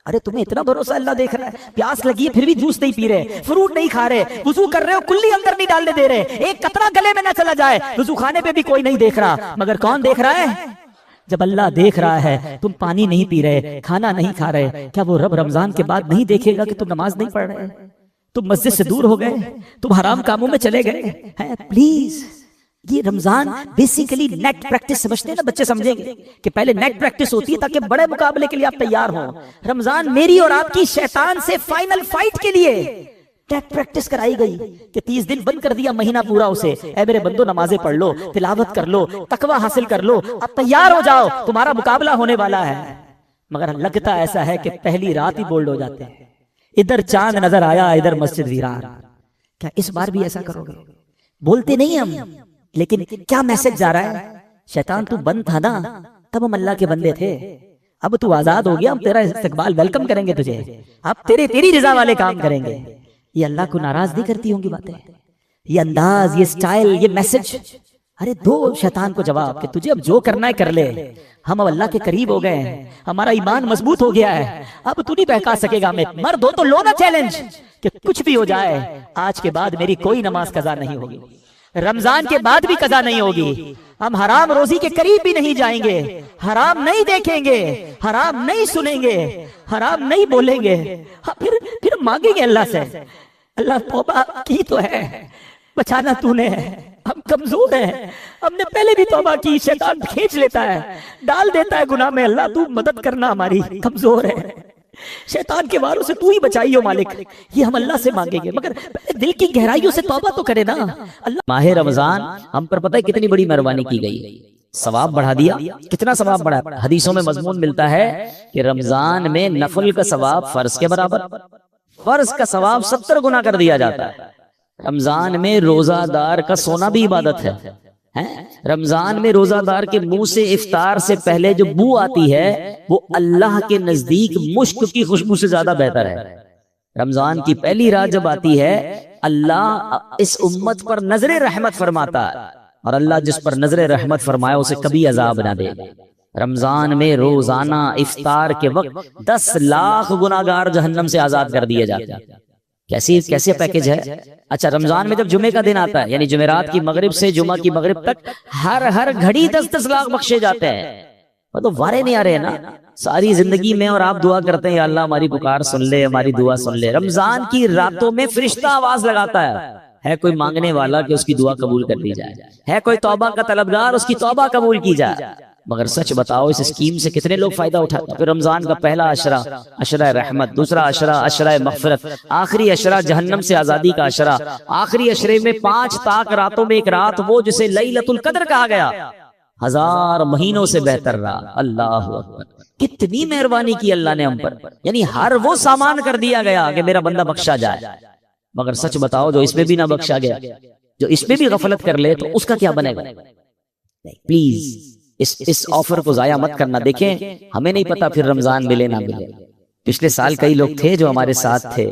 ارے تمہیں اتنا بھروسہ اللہ دیکھ رہا ہے، پیاس لگی ہے پھر بھی جوس نہیں پی رہے، فروٹ نہیں کھا رہے، وضو کر رہے ہو کلی اندر نہیں ڈالنے دے رہے، ایک قطرہ گلے میں نہ چلا جائے، وضو خانے پہ بھی کوئی نہیں دیکھ رہا، مگر کون دیکھ رہا ہے؟ جب اللہ دیکھ رہا ہے تم پانی نہیں پی رہے، کھانا نہیں کھا رہے، کیا وہ رب رمضان کے بعد نہیں دیکھے گا کہ تم نماز نہیں پڑھ رہے، تم مسجد سے دور ہو گئے، تم حرام کاموں میں چلے گئے ہیں؟ پلیز یہ رمضان بیسیکلی نیٹ پریکٹس سمجھتے ہیں نا بچے، سمجھیں گے کہ پہلے نیٹ پریکٹس ہوتی ہے تاکہ بڑے مقابلے کے لیے آپ تیار ہوں۔ رمضان میری اور آپ کی شیطان سے فائنل فائٹ کے لیے نیٹ پریکٹس کرائی گئی کہ 30 دن بند کر دیا مہینہ پورا اسے، اے میرے بندو نمازیں پڑھ لو، تلاوت کر لو، تقوی حاصل کر لو، اب تیار ہو جاؤ، تمہارا مقابلہ ہونے والا ہے۔ مگر لگتا ایسا ہے کہ پہلی رات ہی بولڈ ہو جاتے ہیں، ادھر چاند نظر آیا ادھر مسجد ویران۔ کیا اس بار بھی ایسا کرو گے؟ بولتے نہیں ہم، لیکن کیا میسج جا رہا ہے؟ شیطان تو بند تھا نا تب ہم اللہ کے بندے تھے، اب تو آزاد ہو گیا، ہم تیرا استقبال ویلکم کریں گے تجھے، اب تیری رضا والے کام کریں گے۔ یہ اللہ کو ناراض نہیں کرتی ہوں گی باتیں؟ یہ انداز، یہ سٹائل، یہ میسج، ارے دو شیطان کو جواب کہ تجھے اب جو کرنا ہے کر لے، ہم اب اللہ کے قریب ہو گئے ہیں، ہمارا ایمان مضبوط ہو گیا ہے، اب تو نہیں بہکا سکے گا ہمیں۔ مرد ہو تو لو نا چیلنج کہ کچھ بھی ہو جائے آج کے بعد میری کوئی نماز قضا نہیں ہوگی، رمضان کے بعد بھی قضا نہیں ہوگی، ہم حرام روزی کے قریب بھی نہیں جائیں گے، حرام نہیں دیکھیں گے، حرام نہیں سنیں گے، حرام نہیں بولیں گے، پھر مانگیں گے اللہ سے، اللہ توبہ کی تو ہے، بچانا تو نے ہے، ہم کمزور ہیں، ہم نے پہلے بھی توبہ کی، شیطان کھینچ لیتا ہے، ڈال دیتا ہے گناہ میں، اللہ تو مدد کرنا، ہماری کمزور ہے، شیطان کے واروں سے تو ہی بچائیو مالک، یہ ہم اللہ سے مانگیں گے، مگر دل کی گہرائیوں سے توبہ تو کرے نا اللہ۔ ماہ رمضان ہم پر پتہ ہے کتنی بڑی مہربانی کی گئی، ثواب بڑھا دیا، کتنا ثواب بڑھا؟ حدیثوں میں مضمون ملتا ہے کہ رمضان میں نفل کا ثواب فرض کے برابر، فرض کا ثواب 70 گنا کر دیا جاتا ہے۔ رمضان میں روزہ دار کا سونا بھی عبادت ہے، رمضان میں روزہ دار کے منہ سے افطار سے پہلے جو بو آتی ہے وہ اللہ کے نزدیک مشک کی خوشبو سے زیادہ بہتر ہے۔ رمضان کی پہلی رات جب آتی ہے اللہ اس امت پر نظر رحمت فرماتا ہے، اور اللہ جس پر نظر رحمت فرمائے اسے کبھی عذاب نہ دے۔ رمضان میں روزانہ افطار کے وقت 10 لاکھ گناہگار جہنم سے آزاد کر دیے جاتے ہیں۔ کیسے پیکج ہے؟ اچھا رمضان میں جب جمعے کا دن آتا ہے، یعنی جمعرات کی مغرب سے جمعہ کی مغرب تک ہر گھڑی 10 لاکھ بخشے جاتے ہیں۔ وہ تو وارے نہیں آ رہے نا ساری زندگی میں، اور آپ دعا کرتے ہیں یا اللہ ہماری پکار سن لے، ہماری دعا سن لے۔ رمضان کی راتوں میں فرشتہ آواز لگاتا ہے کوئی مانگنے والا کہ اس کی دعا قبول کر لی جائے، ہے کوئی توبہ کا طلبگار اس کی توبہ قبول کی جائے۔ مگر سچ بتاؤ اس اسکیم سے کتنے لوگ فائدہ اٹھاتے ہیں؟ پھر رمضان کا پہلا عشرہ، عشرہ رحمت، دوسرا عشرہ، عشرہ مغفرت، آخری عشرہ جہنم سے آزادی کا عشرہ، آخری عشرے میں 5 تاک راتوں میں ایک رات وہ جسے لیلۃ القدر کہا گیا، 1000 مہینوں سے بہتر رات۔ اللہ اکبر، کتنی مہربانی کی اللہ نے ہم پر، یعنی ہر وہ سامان کر دیا گیا کہ میرا بندہ بخشا جائے۔ مگر سچ بتاؤ جو اس میں بھی نہ بخشا گیا، جو اس میں بھی غفلت کر لے تو اس کا کیا بنے گا؟ پلیز اس آفر کو ضائع مت کرنا۔ دیکھیں ہمیں نہیں پتا پھر رمضان ملے نہ ملے، پچھلے سال کئی لوگ تھے جو ہمارے ساتھ تھے،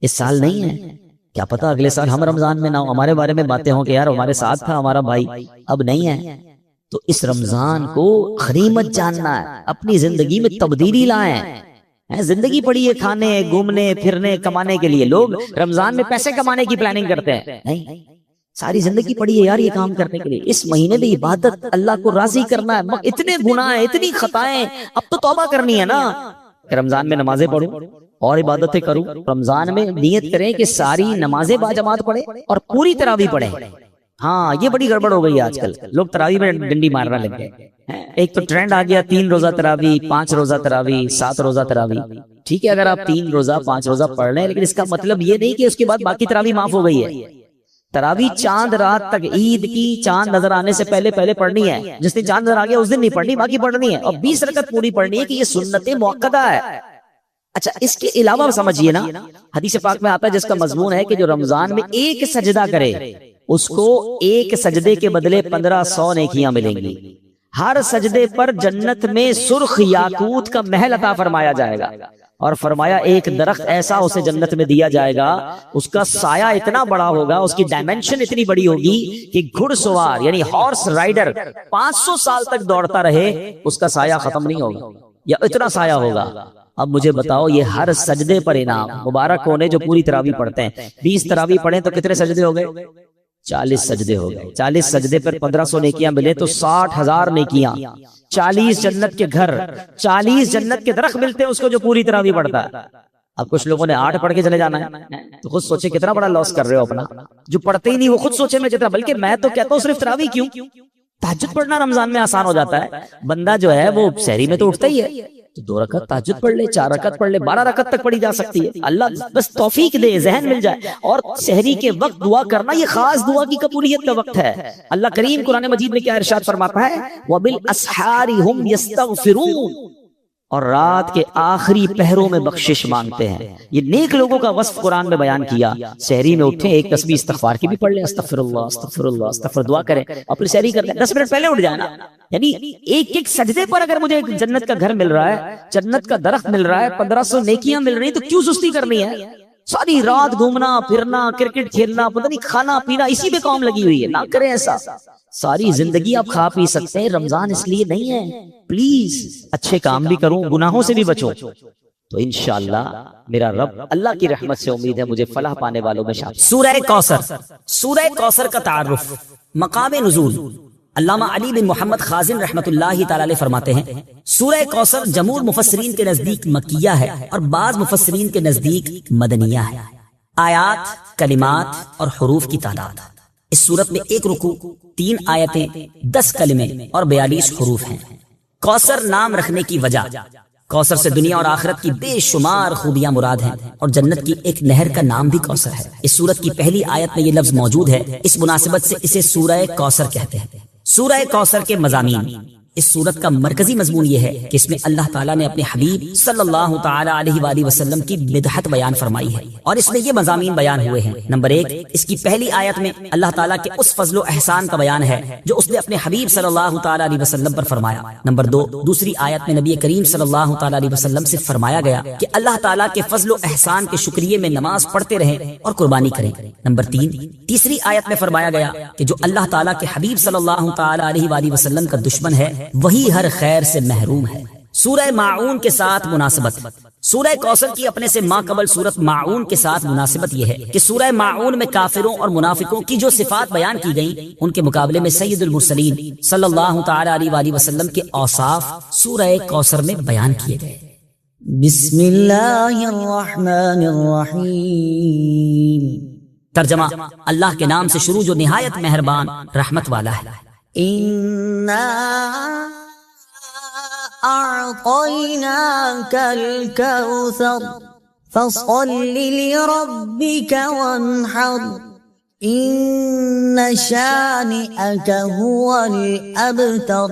اس سال نہیں ہے، کیا پتا اگلے سال ہم رمضان میں نہ ہو، ہمارے بارے میں باتیں ہوں کہ یار ہمارے ساتھ تھا ہمارا بھائی، اب نہیں ہے۔ تو اس رمضان کو غنیمت جاننا ہے، اپنی زندگی میں تبدیلی لائیں۔ زندگی پڑی ہے کھانے، گھومنے پھرنے، کمانے کے لیے، لوگ رمضان میں پیسے کمانے کی پلاننگ کرتے ہیں، نہیں، ساری زندگی پڑی ہے یار یہ کام کرنے کے لیے، اس مہینے میں عبادت، اللہ کو راضی کرنا ہے، اتنے گناہ ہیں، اتنی خطائیں، اب تو توبہ کرنی ہے نا۔ کہ رمضان میں نمازیں پڑھوں اور عبادتیں کروں، رمضان میں نیت کریں کہ ساری نمازیں باجماعت پڑھیں اور پوری تراویح پڑھیں۔ ہاں یہ بڑی گڑبڑ ہو گئی آج کل، لوگ تراویح میں ڈنڈی مارنا لگ گئے۔ ایک تو ٹرینڈ آ گیا 3 روزہ تراویح، 5 روزہ تراویح، 7 روزہ تراویح۔ ٹھیک ہے اگر آپ 3 روزہ 5 روزہ پڑھ لیں، لیکن اس کا مطلب یہ نہیں کہ اس کے بعد باقی تراویح معاف ہو گئی ہے۔ تراویح چاند رات تک، عید کی چاند نظر آنے سے پہلے پڑھنی ہے، جس دن چاند نظر آ گیا اس دن نہیں پڑھنی، باقی پڑھنی ہے، اور 20 رکعت پوری پڑھنی ہے کہ یہ سنت مؤکدہ ہے۔ اچھا اس کے علاوہ سمجھیے نا، حدیث پاک میں آتا ہے جس کا مضمون ہے کہ جو رمضان میں ایک سجدہ کرے اس کو ایک سجدے کے بدلے 1500 نیکیاں ملیں گی، ہر سجدے پر جنت میں سرخ یاقوت کا محل عطا فرمایا جائے گا، اور فرمایا ایک درخت ایسا اسے جنت میں دیا جائے گا، اس کا سایہ اتنا بڑا ہوگا، اس کی ڈائمنشن اتنی بڑی ہوگی کہ گھڑ سوار یعنی ہارس رائڈر 500 سال تک دوڑتا رہے اس کا سایہ ختم نہیں ہوگا، یا اتنا سایہ ہوگا۔ اب مجھے بتاؤ یہ ہر سجدے پر انعام، مبارک ہونے جو پوری تراویح پڑھتے ہیں، 20 تراویح پڑھیں تو کتنے سجدے ہو گئے؟ 40 سجدے ہو گئے، 40 سجدے پر 1500 نیکیاں ملے تو 60,000 نیکیاں، 40 جنت کے گھر، 40 جنت کے درخت ملتے ہیں اس کو جو پوری تراویح پڑھتا ہے۔ اب کچھ لوگوں نے 8 پڑھ کے چلے جانا ہے تو خود سوچے کتنا بڑا لاس کر رہے ہو اپنا، جو پڑھتے ہی نہیں وہ خود سوچے میں جتنا، بلکہ میں تو کہتا ہوں صرف تراویح کیوں، تہجد پڑھنا رمضان میں آسان ہو جاتا ہے، بندہ جو ہے وہ سحری میں تو اٹھتا ہی ہے، تو 2 رکعت تہجد پڑھ لے، 4 رکعت پڑھ لے، 12 رکعت تک پڑھی جا سکتی ہے، اللہ بس توفیق دے، ذہن مل جائے۔ اور سحری کے وقت دعا کرنا یہ خاص دعا کی قبولیت کا وقت ہے۔ اللہ کریم قرآن مجید میں کیا ارشاد فرماتا ہے؟ وَبِالْأَسْحَارِ هُمْ يَسْتَغْفِرُونَ، اور رات کے آخری پہروں میں بخشش مانگتے ہیں۔ یہ نیک لوگوں کا وصف قرآن میں بیان کیا۔ سحری میں اٹھیں، ایک تسبیح استغفار کی بھی پڑھ لیں، استغفر اللہ استغفر اللہ استغفر، دعا کریں، اپنی سحری کر لیں، 10 منٹ پہلے اٹھ جائیں نا۔ یعنی ایک ایک سجدے پر اگر مجھے جنت کا گھر مل رہا ہے، جنت کا درخت مل رہا ہے، 1500 نیکیاں مل رہی ہیں، تو کیوں سستی کرنی ہے؟ ساری رات گھومنا پھرنا، کرکٹ کھیلنا، پتہ نہیں کھانا پینا، اسی پہ کام لگی ہوئی ہے، نہ کریں ایسا۔ ساری زندگی آپ کھا پی سکتے ہیں، رمضان اس لیے نہیں ہے۔ پلیز اچھے کام بھی کروں، گناہوں سے بھی بچوں، تو انشاءاللہ میرا رب اللہ کی رحمت سے امید ہے مجھے فلاح پانے والوں میں شامل۔ سورہ کوثر، سورہ کوثر کا تعارف، مقام نزول۔ علامہ علی بن محمد خازن رحمت اللہ تعالی علیہ فرماتے ہیں سورہ کوثر جمہور مفسرین کے نزدیک مکیہ ہے اور بعض مفسرین کے نزدیک مدنیہ ہے۔ آیات، کلمات اور حروف کی تعداد، اس صورت میں 1 رکوع، 3 آیتیں، 10 کلمے اور 42 حروف ہیں۔ کوثر نام رکھنے کی وجہ، کوثر سے دنیا اور آخرت کی بے شمار خوبیاں مراد ہیں، اور جنت کی ایک نہر کا نام بھی کوثر ہے۔ اس سورت کی پہلی آیت میں یہ لفظ موجود ہے، اس مناسبت سے اسے سورہ کوثر کہتے ہیں۔ سورہ کوثر کے مضامین، اس سورت کا مرکزی مضمون یہ ہے کہ اس میں اللہ تعالیٰ نے اپنے حبیب صلی اللہ تعالی علیہ وآلہ وسلم کی مدحت بیان فرمائی ہے، اور اس میں یہ مضامین بیان ہوئے ہیں۔ نمبر 1، اس کی پہلی آیت میں اللہ تعالیٰ کے اس فضل و احسان کا بیان ہے جو اس نے اپنے حبیب صلی اللہ تعالی علیہ وسلم پر فرمایا۔ نمبر 2، دوسری آیت میں نبی کریم صلی اللہ تعالی علیہ وسلم سے فرمایا گیا کہ اللہ تعالیٰ کے فضل و احسان کے شکریے میں نماز پڑھتے رہیں اور قربانی کریں۔ نمبر 3، تیسری آیت میں فرمایا گیا کہ جو اللہ تعالیٰ کے حبیب صلی اللہ تعالی علیہ وآلہ وسلم کا دشمن ہے وہی ہر خیر سے محروم ہے۔ سورہ ماعون کے ساتھ مناسبت، سورہ کوثر کی اپنے سے ماں قبل سورت ماعون کے ساتھ مناسبت یہ ہے کہ سورہ ماعون میں کافروں اور منافقوں کی جو صفات بیان کی گئیں ان کے مقابلے میں سید المرسلین صلی اللہ تعالی علیہ وآلہ وسلم کے اوصاف سورہ کوثر میں بیان کیے گئے۔ بسم اللہ الرحمن الرحیم، ترجمہ، اللہ کے نام سے شروع جو نہایت مہربان رحمت والا ہے۔ أعطيناك الكوثر فصل لربك وانحر إن شانئك هو الأبتر۔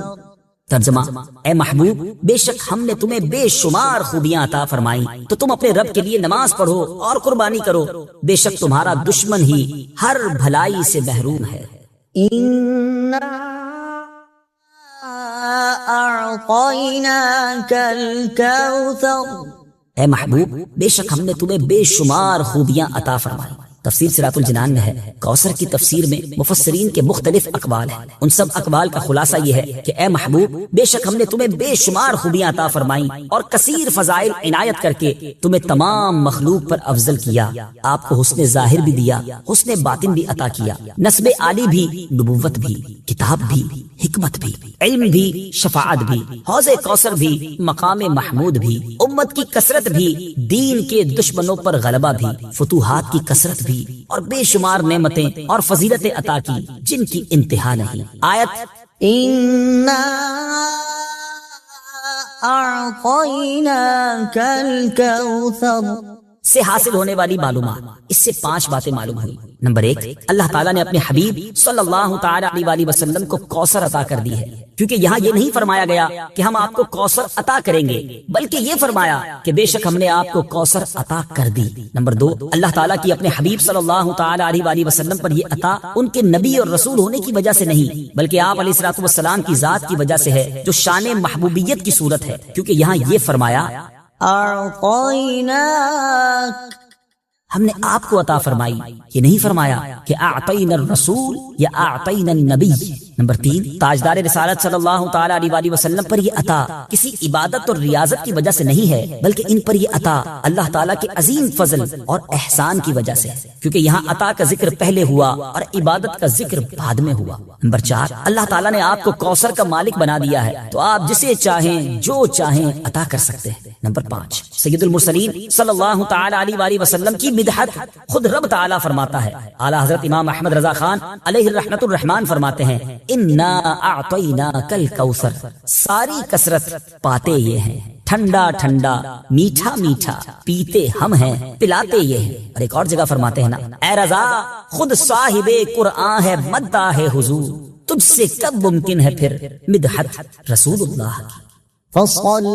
ترجمہ، اے محبوب، بے شک ہم نے تمہیں بے شمار خوبیاں عطا فرمائیں تو تم اپنے رب کے لیے نماز پڑھو اور قربانی کرو، بے شک تمہارا دشمن ہی ہر بھلائی سے محروم ہے۔ أعطيناك الكوثر، اے محبوب، بے شک ہم نے تمہیں بے شمار خوبیاں عطا فرمائی۔ تفسیر صراط الجنان میں ہے، کوثر کی تفسیر میں مفسرین کے مختلف اقوال ہیں، ان سب اقوال کا خلاصہ یہ ہے کہ اے محبوب، بے شک ہم نے تمہیں بے شمار خوبیاں عطا فرمائیں اور کثیر فضائل عنایت کر کے تمہیں تمام مخلوق پر افضل کیا، آپ کو حسن ظاہر بھی دیا، حسن باطن بھی عطا کیا، نسب عالی بھی، نبوت بھی، کتاب بھی، حکمت بھی، علم بھی، شفاعت بھی، حوض کوثر بھی، مقام محمود بھی، امت کی کثرت بھی، دین کے دشمنوں پر غلبہ بھی، فتوحات کی کثرت بھی، اور بے شمار نعمتیں اور فضیلتیں عطا کی جن کی انتہا نہیں۔ آیت إنا أعطيناك الكوثر سے حاصل ہونے والی معلومات، اس سے 5 باتیں معلوم ہوئی۔ نمبر 1، اللہ تعالیٰ نے اپنے حبیب صلی اللہ تعالی علیہ وآلہ وسلم کو کوثر عطا کر دی ہے، کیونکہ یہاں یہ نہیں فرمایا گیا کہ ہم آپ کو کوثر عطا کریں گے، بلکہ یہ فرمایا کہ بے شک ہم نے آپ کو کوثر عطا کر دی۔ نمبر 2، اللہ تعالیٰ کی اپنے حبیب صلی اللہ تعالی علیہ وآلہ وسلم پر یہ عطا ان کے نبی اور رسول ہونے کی وجہ سے نہیں، بلکہ آپ علیہ الصلوۃ والسلام کی ذات کی وجہ سے ہے، جو شان محبوبیت کی صورت ہے، کیونکہ یہاں یہ فرمایا أعطيناك، ہم نے آپ کو عطا فرمائی، یہ نہیں فرمایا کہ اعطینا الرسول یا اعطینا النبی۔ نمبر 3، تاجدار رسالت صلی اللہ تعالی علیہ وآلہ وسلم پر یہ عطا کسی عبادت اور ریاضت کی وجہ سے نہیں ہے، بلکہ ان پر یہ عطا اللہ تعالیٰ کے عظیم فضل اور احسان کی وجہ سے، کیونکہ یہاں عطا کا ذکر پہلے ہوا اور عبادت کا ذکر بعد میں ہوا۔ نمبر 4، اللہ تعالیٰ نے آپ کو کوثر کا مالک بنا دیا ہے، تو آپ جسے چاہیں جو چاہیں عطا کر سکتے ہیں۔ نمبر 5، سید المرسلین صلی اللہ تعالی علیہ وآلہ وسلم کی مدحت خود رب تعالیٰ فرماتا ہے۔ اعلیٰ حضرت امام احمد رضا خان علیہ الرحمۃ الرحمان فرماتے ہیں، انا اعطیناک الکوثر، ساری کثرت پاتے یہ ہیں، ٹھنڈا ٹھنڈا میٹھا میٹھا پیتے ہم ہیں، پلاتے یہ ہیں۔ اور ایک اور جگہ فرماتے ہیں نا، اے رضا خود صاحب قرآن ہے، مداح ہے حضور، تجھ سے کب ممکن ہے پھر مدحت رسول اللہ کی۔ فصل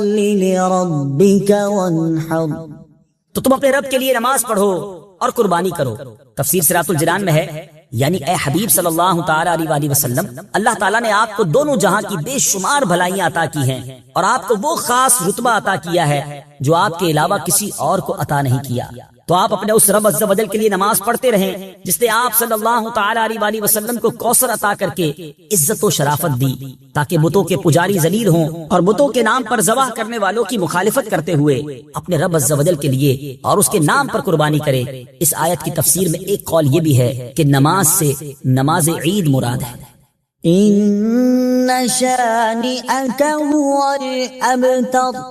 لربك وانحر، تو تم اپنے رب کے لیے نماز پڑھو اور قربانی کرو۔ تفسیر صراط الجنان میں ہے، یعنی اے حبیب صلی اللہ تعالی علیہ وآلہ وسلم، اللہ تعالیٰ نے آپ کو دونوں جہاں کی بے شمار بھلائیاں عطا کی ہیں، اور آپ کو وہ خاص رتبہ عطا کیا ہے جو آپ کے علاوہ کسی اور کو عطا نہیں کیا۔ تو آپ اپنے اس رب عز و جل کے لیے نماز پڑھتے رہیں جس نے آپ صلی اللہ تعالی علیہ وآلہ وسلم کو کوثر عطا کر کے عزت و شرافت دی، تاکہ بتوں کے پجاری ذلیل ہوں اور بتوں کے نام پر ذبح کرنے والوں کی مخالفت کرتے ہوئے اپنے رب عز و جل کے لیے اور اس کے نام پر قربانی کرے۔ اس آیت کی تفسیر میں ایک قول یہ بھی ہے کہ نماز سے نماز عید مراد ہے۔ ان شانئك هو الابتر،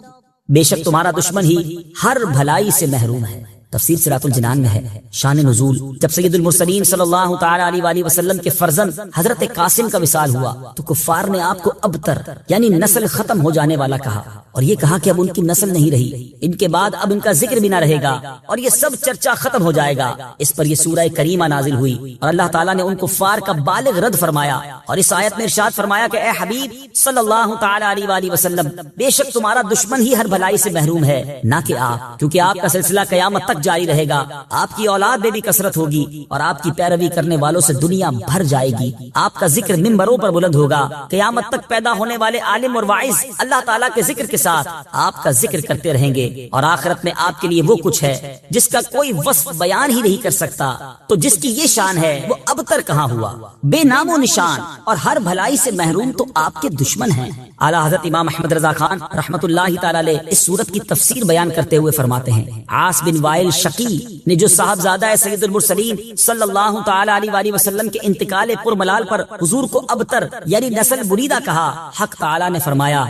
بے شک تمہارا دشمن ہی ہر بھلائی سے محروم ہے۔ تفسیر صراط الجنان میں ہے۔ شان نزول، جب سید المرسلین صلی اللہ تعالی علیہ وآلہ وسلم کے فرزند حضرت قاسم کا وصال ہوا تو کفار نے آپ کو ابتر یعنی نسل ختم ہو جانے والا کہا، اور یہ کہا کہ اب ان کی نسل نہیں رہی، ان کے بعد اب ان کا ذکر بھی نہ رہے گا اور یہ سب چرچا ختم ہو جائے گا۔ اس پر یہ سورہ کریمہ نازل ہوئی اور اللہ تعالیٰ نے ان کفار کا بالغ رد فرمایا، اور اس آیت میں ارشاد فرمایا کہ اے حبیب صلی اللہ تعالی علیہ وآلہ وسلم، بے شک تمہارا دشمن ہی ہر بھلائی سے محروم ہے، نہ کہ آپ، کیونکہ آپ کا سلسلہ قیامت تک جاری رہے گا، آپ کی اولاد میں بھی کثرت ہوگی اور آپ کی پیروی کرنے والوں سے دنیا بھر جائے گی۔ آپ کا ذکر منبروں پر بلند ہوگا، قیامت تک پیدا ہونے والے عالم اور واعظ اللہ تعالیٰ کے ذکر کے ساتھ آپ کا ذکر کرتے رہیں گے، اور آخرت میں آپ کے لیے وہ کچھ ہے جس کا کوئی وصف بیان ہی نہیں کر سکتا۔ تو جس کی یہ شان ہے وہ ابتر کہاں ہوا، بے نام و نشان اور ہر بھلائی سے محروم تو آپ کے دشمن ہیں۔ اعلیٰ حضرت امام احمد رضا خان رحمۃ اللہ تعالی علیہ اس سورت کی تفسیر بیان کرتے ہوئے فرماتے ہیں، عاص بن وائل شقی نے جو صاحبزادہ سید المرسلین صلی اللہ تعالی علیہ وآلہ وسلم کے انتقال پرملال پر حضور کو ابتر یعنی نسل بریدہ کہا، حق تعالی نے فرمایا،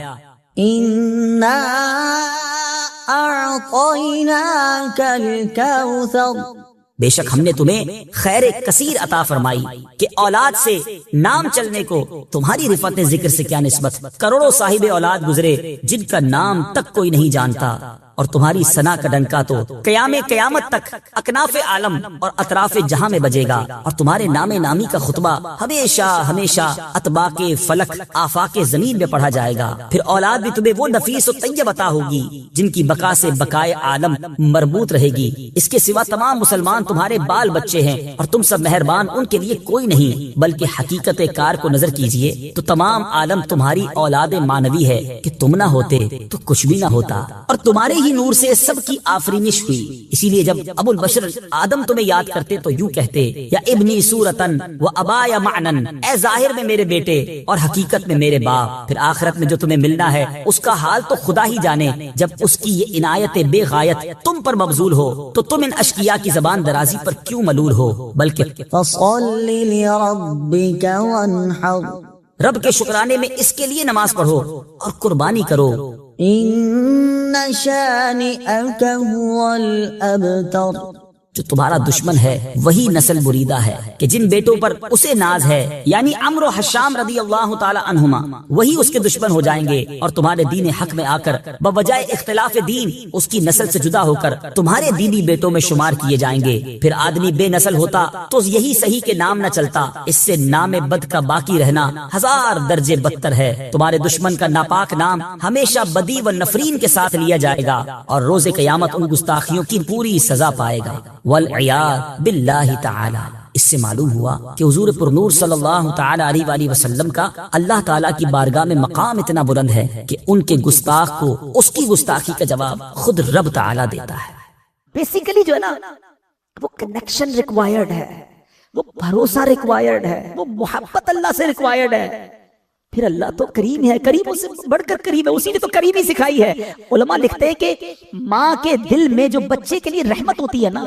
انا اعطیناک الکوثر، بے شک ہم نے تمہیں خیر کثیر عطا فرمائی کہ اولاد سے نام چلنے کو تمہاری رفعت ذکر سے کیا نسبت، کروڑوں صاحب اولاد گزرے جن کا نام تک کوئی نہیں جانتا، اور تمہاری ثنا کا ڈنکا تو قیامت تک اکناف عالم اور اطراف جہاں میں بجے گا، اور تمہارے نام نامی کا خطبہ ہمیشہ ہمیشہ اطباق فلک آفاق زمین میں پڑھا جائے گا۔ پھر اولاد بھی تمہیں وہ نفیس و طیب عطا ہوگی جن کی بقا سے بقائے عالم مربوط رہے گی۔ اس کے سوا تمام مسلمان تمہارے بال بچے ہیں، اور تم سب مہربان ان کے لیے کوئی نہیں، بلکہ حقیقت کار کو نظر کیجئے تو تمام عالم تمہاری اولاد مانوی ہے کہ تم نہ ہوتے تو کچھ بھی نہ ہوتا، اور تمہارے ہی نور سے سب کی آفرینش ہوئی۔ اسی لیے جب ابو البشر آدم تمہیں یاد کرتے تو یوں کہتے، یا ابنی صورتن و ابایا معنن، اے ظاہر میں میرے بیٹے اور حقیقت میں میرے باپ۔ پھر آخرت میں جو تمہیں ملنا ہے اس کا حال تو خدا ہی جانے، جب اس کی یہ عنایت بے غایت تم پر مبذول ہو تو تم ان اشقیاء کی زبان درازی پر کیوں ملول ہو، بلکہ فصل لربك وانحر، رب کے شکرانے میں اس کے لیے نماز پڑھو اور قربانی کرو۔ ان شانئك هو الابتر، جو تمہارا دشمن ہے وہی نسل بریدہ ہے کہ جن بیٹوں پر اسے ناز ہے، یعنی عمرو و حشام رضی اللہ تعالی عنہما، وہی اس کے دشمن ہو جائیں گے، اور تمہارے دین حق میں آ کر بوجہ اختلاف دین اس کی نسل سے جدا ہو کر تمہارے دینی بیٹوں میں شمار کیے جائیں گے۔ پھر آدمی بے نسل ہوتا تو یہی صحیح کے نام نہ چلتا، اس سے نام بد کا باقی رہنا 1000 درجے بدتر ہے۔ تمہارے دشمن کا ناپاک نام ہمیشہ بدی و نفرین کے ساتھ لیا جائے گا، اور روز قیامت ان گستاخیوں کی پوری سزا پائے گا۔ والعیاذ باللہ تعالی، اس سے معلوم ہوا کہ حضور پر نور صلی اللہ تعالی علیہ وآلہ وسلم کا اللہ تعالیٰ کی بارگاہ میں مقام اتنا بلند ہے کہ ان کے گستاخ کو اس کی گستاخی کا جواب خود رب تعالیٰ دیتا ہے۔ بیسیکلی جو ہے نا وہ کنیکشن ریکوائرڈ ہے، وہ بھروسہ ریکوائرڈ ہے، وہ محبت اللہ سے ریکوائرڈ ہے. پھر اللہ تو کریم ہے، کریموں سے بڑھ کر کریم ہے، اسی نے تو کریمی سکھائی ہے. علماء لکھتے ہیں کہ ماں کے دل میں جو بچے کے لیے رحمت ہوتی ہے نا،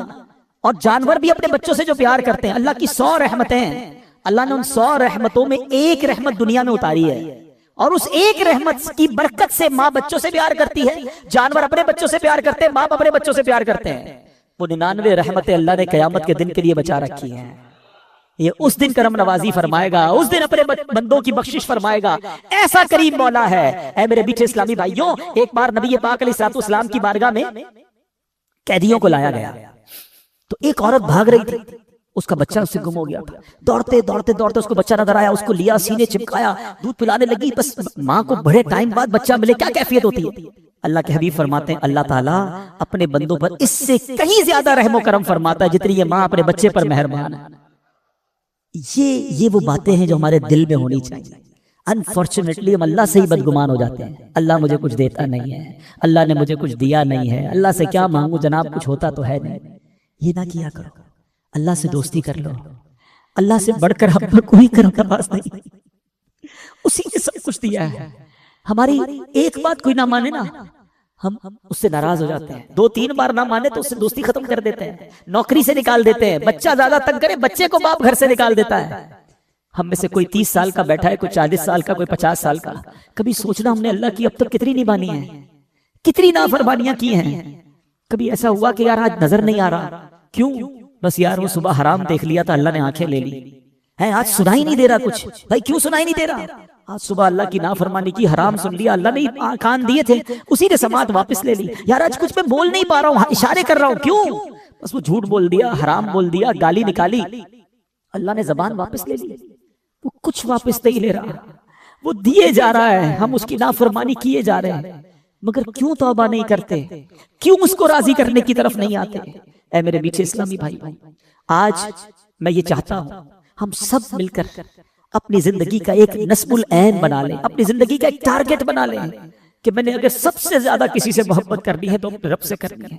اور جانور بھی اپنے بچوں سے جو پیار کرتے ہیں، اللہ کی 100 رحمتیں ہیں، اللہ نے ان 100 رحمتوں میں ایک رحمت دنیا میں اتاری ہے، اور اس ایک رحمت کی برکت سے ماں بچوں سے پیار کرتی ہے، جانور اپنے بچوں سے پیار کرتے ہیں، باپ اپنے بچوں سے پیار کرتے ہیں. وہ 99 رحمتیں اللہ نے قیامت کے دن کے لیے بچا رکھی ہیں. یہ اس دن کرم نوازی فرمائے گا، اس دن اپنے بندوں کی بخشش فرمائے گا. ایسا کریم مولا ہے. اے میرے میٹھے اسلامی بھائیوں، ایک بار نبی پاک علیہ الصلوۃ والسلام کی بارگاہ میں قیدیوں کو لایا گیا، تو ایک عورت بھاگ رہی تھی، اس کا بچہ اس سے گم ہو گیا تھا. دوڑتے دوڑتے دوڑتے اس کو بچہ نظر آیا، اس کو لیا، سینے چپکایا، دودھ پلانے لگی. بس ماں کو بڑے ٹائم بعد بچہ ملے، کیا کیفیت ہوتی ہے. اللہ کے حبیب فرماتے ہیں اللہ تعالیٰ اپنے بندوں پر اس سے کہیں زیادہ رحم و کرم فرماتا ہے جتنی یہ ماں اپنے بچے پر مہربان ہے. یہ وہ باتیں ہیں جو ہمارے دل میں ہونی چاہیے. انفارچونیٹلی ہم اللہ سے ہی بدگمان ہو جاتے ہیں. اللہ مجھے کچھ دیتا نہیں ہے، اللہ نے مجھے کچھ دیا نہیں ہے، اللہ سے کیا مانگوں جناب، کچھ ہوتا تو ہے نہیں. یہ نہ کیا کرو، اللہ سے دوستی کر لو. اللہ سے بڑھ کر ہم پر کوئی کرم نواز نہیں، اسی نے سب کچھ دیا ہے. ہماری ایک بات کوئی نہ مانے نا، ہم اس سے ناراض ہو جاتے ہیں. 2-3 بار نہ مانے تو اس سے دوستی ختم کر دیتے ہیں، نوکری سے نکال دیتے ہیں. بچہ زیادہ تنگ کرے، بچے کو باپ گھر سے نکال دیتا ہے. ہم میں سے کوئی 30 سال کا بیٹھا ہے، کوئی 40 سال کا، کوئی 50 سال کا. کبھی سوچنا ہم نے اللہ کی اب تک کتنی نبھانی ہیں، کتنی نافرمانیاں کی ہیں. کبھی ایسا ہوا کہ یار آج نظر نہیں آ رہا، کیوں؟ بس یار وہ صبح حرام دیکھ لیا تھا، اللہ نے آنکھیں لے لی ہے. آج سنائی نہیں دے رہا کچھ، بھائی کیوں سنائی نہیں دے رہا؟ آج صبح اللہ کی نافرمانی کی، حرام سن لیا، اللہ نے کان دیے تھے، اسی نے سماعت واپس لے لی. یار آج کچھ میں بول نہیں پا رہا ہوں، اشارے کر رہا ہوں، کیوں؟ بس وہ جھوٹ بول دیا، حرام بول دیا، گالی نکالی، اللہ نے زبان واپس لے لی. وہ کچھ واپس نہیں لے رہا، وہ دیے جا رہا ہے، ہم اس کی نافرمانی کیے جا رہے ہیں. مگر کیوں توبہ نہیں کرتے؟ کیوں اس کو راضی کرنے کی طرف نہیں آتے؟ اے میرے میٹھے اسلامی بھائی، آج میں یہ چاہتا ہوں ہم سب مل کر اپنی زندگی کا ایک نصب العین بنا لیں، اپنی زندگی کا ایک ٹارگٹ بنا لیں کہ میں نے اگر سب سے زیادہ کسی سے محبت کرنی ہے تو اپنے رب سے کرنی ہے.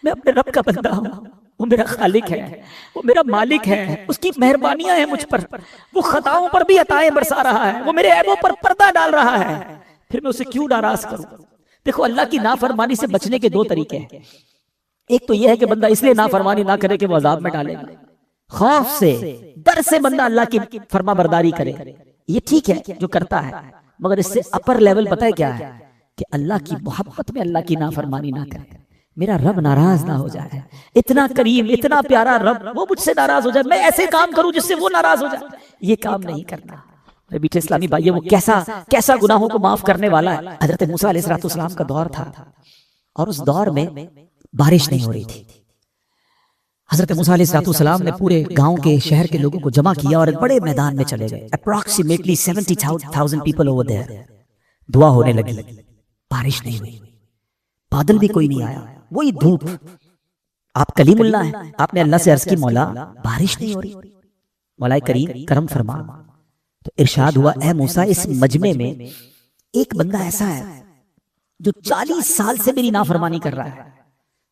میں اپنے رب کا بندہ ہوں، وہ میرا خالق ہے، وہ میرا مالک ہے، اس کی مہربانیاں ہیں مجھ پر، وہ خطاؤں پر بھی عطائیں برسا رہا ہے، وہ میرے عیبوں پر پردہ ڈال رہا ہے، پھر میں اسے کیوں ناراض کروں؟ دیکھو اللہ کی نافرمانی سے بچنے کے 2 طریقے ہیں. ایک تو یہ ہے کہ بندہ اس لیے نافرمانی نہ کرے کہ وہ عذاب میں ڈالے گا، خوف سے، ڈر سے بندہ اللہ کی فرما برداری کرے. یہ ٹھیک ہے جو کرتا ہے، مگر اس سے اپر لیول پتہ ہے کیا ہے؟ کہ اللہ کی محبت میں اللہ کی نافرمانی نہ کرے، میرا رب ناراض نہ ہو جائے. اتنا کریم، اتنا پیارا رب، وہ مجھ سے ناراض ہو جائے، میں ایسے کام کروں جس سے وہ ناراض ہو جائے. یہ کام نہیں کرنا. میرے بیٹے اسلامی بھائی، وہ کیسا گناہوں کو معاف کرنے والا ہے. حضرت موسیٰ علیہ السلام کا دور تھا، اور اس دور میں بارش نہیں ہو رہی تھی. حضرت موسیٰ علیہ السلام نے پورے گاؤں کے، شہر کے لوگوں کو جمع کیا اور ایک بڑے میدان میں چلے گئے. Approximately 70,000 people over there. دعا ہونے لگی، بارش نہیں ہوئی، بادل بھی کوئی نہیں آیا، وہی دھوپ. آپ کلیم اللہ ہیں، آپ نے اللہ سے عرض کی مولا بارش نہیں ہو رہی، مولا کریم کرم فرما. تو ارشاد ہوا اے موسیٰ اس مجمع میں ایک بندہ ایسا ہے جو 40 سال سے میری نافرمانی کر رہا ہے،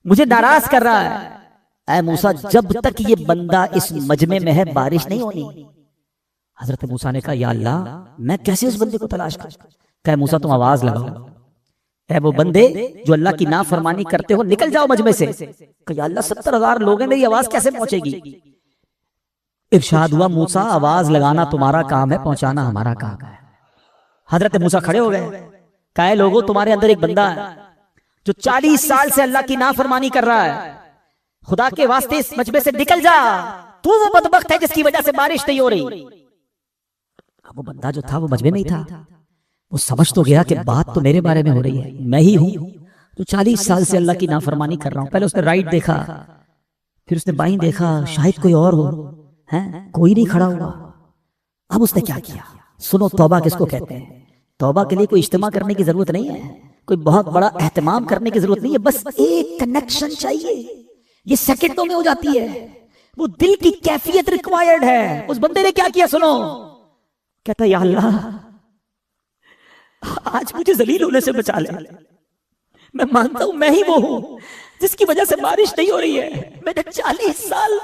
مجھے ناراض کر رہا ہے. اے موسیٰ جب تک یہ بندہ اس مجمع میں ہے بارش نہیں ہونی. حضرت موسیٰ نے کہا یا اللہ میں کیسے اس بندے کو تلاش کروں؟ کہ موسیٰ تم آواز لگاؤ، اے وہ بندے جو اللہ کی نافرمانی کرتے ہو نکل جاؤ مجمع سے. کہ یا اللہ 70,000 لوگ ہیں، میری آواز کیسے پہنچے گی؟ ارشاد ہوا موسیٰ آواز لگانا تمہارا کام ہے، پہنچانا ہمارا کام ہے. حضرت موسیٰ کھڑے ہو گئے، کہا لوگوں تمہارے اندر ایک بندہ ہے جو 40 سال سے اللہ کی نافرمانی کر رہا ہے، خدا کے واسطے اس مجمع سے نکل جا، تو وہ بدبخت ہے جس کی وجہ سے بارش نہیں ہو رہی. اب وہ بندہ جو تھا وہ مجمع میں ہی تھا، وہ سمجھ تو گیا کہ بات تو میرے بارے میں ہو رہی ہے، میں ہی ہوں جو 40 سال سے اللہ کی نافرمانی کر رہا ہوں. پہلے اس نے رائٹ دیکھا، پھر اس نے بائیں دیکھا، شاید کوئی اور ہو، کوئی نہیں کھڑا ہوا. اب اس نے کیا کیا؟ سنو توبہ کس کو کہتے ہیں. توبہ کے لیے کوئی اجتماع کرنے کی ضرورت نہیں ہے، کوئی بہت بڑا اہتمام کرنے کی ضرورت نہیں ہے، بس ایک کنیکشن چاہیے. یہ سیکنڈوں میں ہو جاتی ہے. وہ دل کی کیفیت ریکوائرڈ ہے. اس بندے نے کیا کیا سنو، کہتا یا اللہ آج مجھے ذلیل ہونے سے بچا لے. میں مانتا ہوں میں ہی وہ ہوں جس کی وجہ سے بارش نہیں ہو رہی ہے. میں نے 40 سال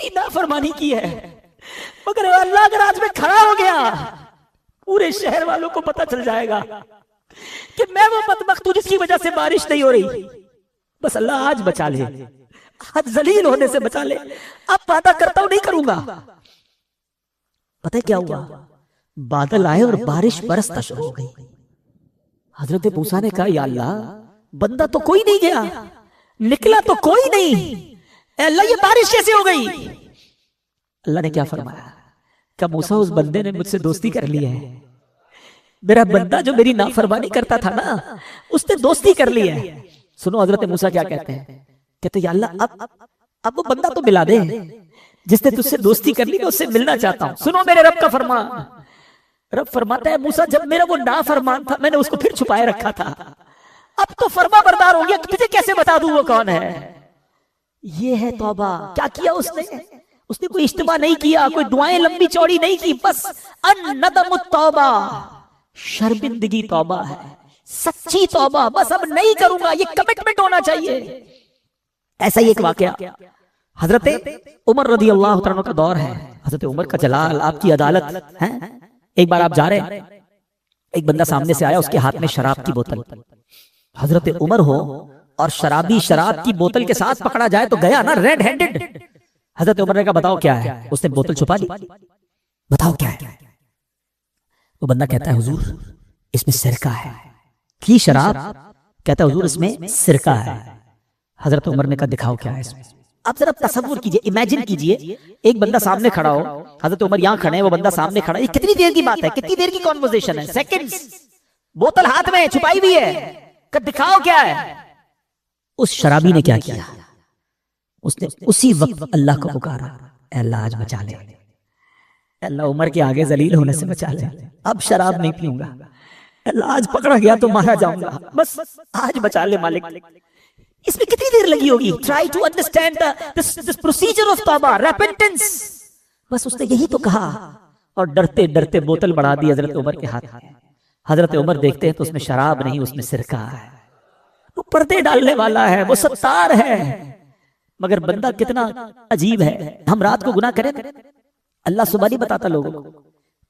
کتنی نافرمانی کی ہے، مگر اللہ اگر آج میں کھڑا ہو گیا پورے شہر والوں کو پتہ چل جائے گا کہ میں وہ بدبخت ہوں جس کی وجہ سے بارش نہیں ہو رہی. بس اللہ آج بچا لے، آج ذلیل ہونے سے بچا لے. اب وعدہ کرتا ہوں نہیں کروں گا. پتہ کیا ہوا؟ بادل آئے اور بارش برسنا شروع ہو گئی. حضرت موسیٰ نے کہا یا اللہ بندہ تو کوئی نہیں گیا، نکلا تو کوئی نہیں، اے اللہ یہ بارش کیسے ہو گئی؟ اللہ نے کیا فرمایا کہ موسیٰ اس بندے نے مجھ سے دوستی کر لی ہے. میرا بندہ جو میری نافرمانی کرتا تھا نا اس نے دوستی کر لی ہے. سنو حضرت موسیٰ کیا کہتے ہیں، کہتے ہیں یا اللہ اب وہ بندہ تو ملا دے جس نے تجھ سے دوستی کر لی، میں اس سے ملنا چاہتا ہوں. سنو میرے رب کا فرمان. رب فرماتا ہے موسیٰ جب میرا وہ نافرمان تھا میں نے اس کو پھر چھپائے رکھا تھا، اب تو فرما بردار ہو گیا، تجھے کیسے بتا دوں وہ کون ہے. یہ ہے توبہ. کیا کیا اس نے کوئی اجتماع نہیں کیا، کوئی دعائیں لمبی چوڑی نہیں کی، بس الندم التوبہ، شرمندگی توبہ ہے، سچی توبہ. بس اب نہیں کروں گا، یہ کمٹمنٹ ہونا چاہیے. ایسا ہی ایک واقعہ حضرت عمر رضی اللہ عنہ کا دور ہے. حضرت عمر کا جلال، آپ کی عدالت ہے. ایک بار آپ جا رہے ہیں، ایک بندہ سامنے سے آیا، اس کے ہاتھ میں شراب کی بوتل. حضرت عمر ہو اور شرابی شراب کی بوتل کے ساتھ پکڑا جائے تو گیا نا ریڈ ہینڈڈ. حضرت عمر نے کہا بتاؤ کیا ہے. اس نے بوتل چھپا لی. بتاؤ کیا ہے. وہ بندہ کہتا ہے حضور اس میں سرکہ ہے. کی شراب؟ کہتا ہے حضور اس میں سرکہ ہے. حضرت عمر نے کہا دکھاؤ کیا ہے اس میں. اب ذرا تصور کیجئے، امیجن کیجئے ایک بندہ سامنے کھڑا ہو، حضرت عمر یہاں کھڑے ہیں، وہ بندہ سامنے کھڑا ہے. یہ کتنی دیر کی بات ہے، کتنی دیر کی کنورسیشن ہے، سیکنڈز. بوتل ہاتھ میں چھپائی ہوئی ہے کہ دکھاؤ کیا ہے. اس شرابی نے کیا کیا؟ اس نے اسی وقت اللہ کو پکارا، اے اللہ آج بچا لے، اے اللہ عمر کے آگے ذلیل ہونے سے بچا لے، اب شراب نہیں پیوں گا، اے اللہ آج پکڑا گیا تو مارا جاؤں گا، بس آج بچا لے مالک. اس میں کتنی دیر لگی ہوگی؟ try to understand this procedure of توبہ، repentance. بس اس نے یہی تو کہا اور ڈرتے ڈرتے بوتل بڑھا دی حضرت عمر کے ہاتھ میں. حضرت عمر دیکھتے ہیں تو اس میں شراب نہیں، اس میں سرکہ ہے. وہ پردے ڈالنے والا ہے، وہ ستار ہے، مگر بندہ کتنا عجیب ہے. ہم رات کو گناہ کریں اللہ صبح نہیں بتاتا لوگوں کو،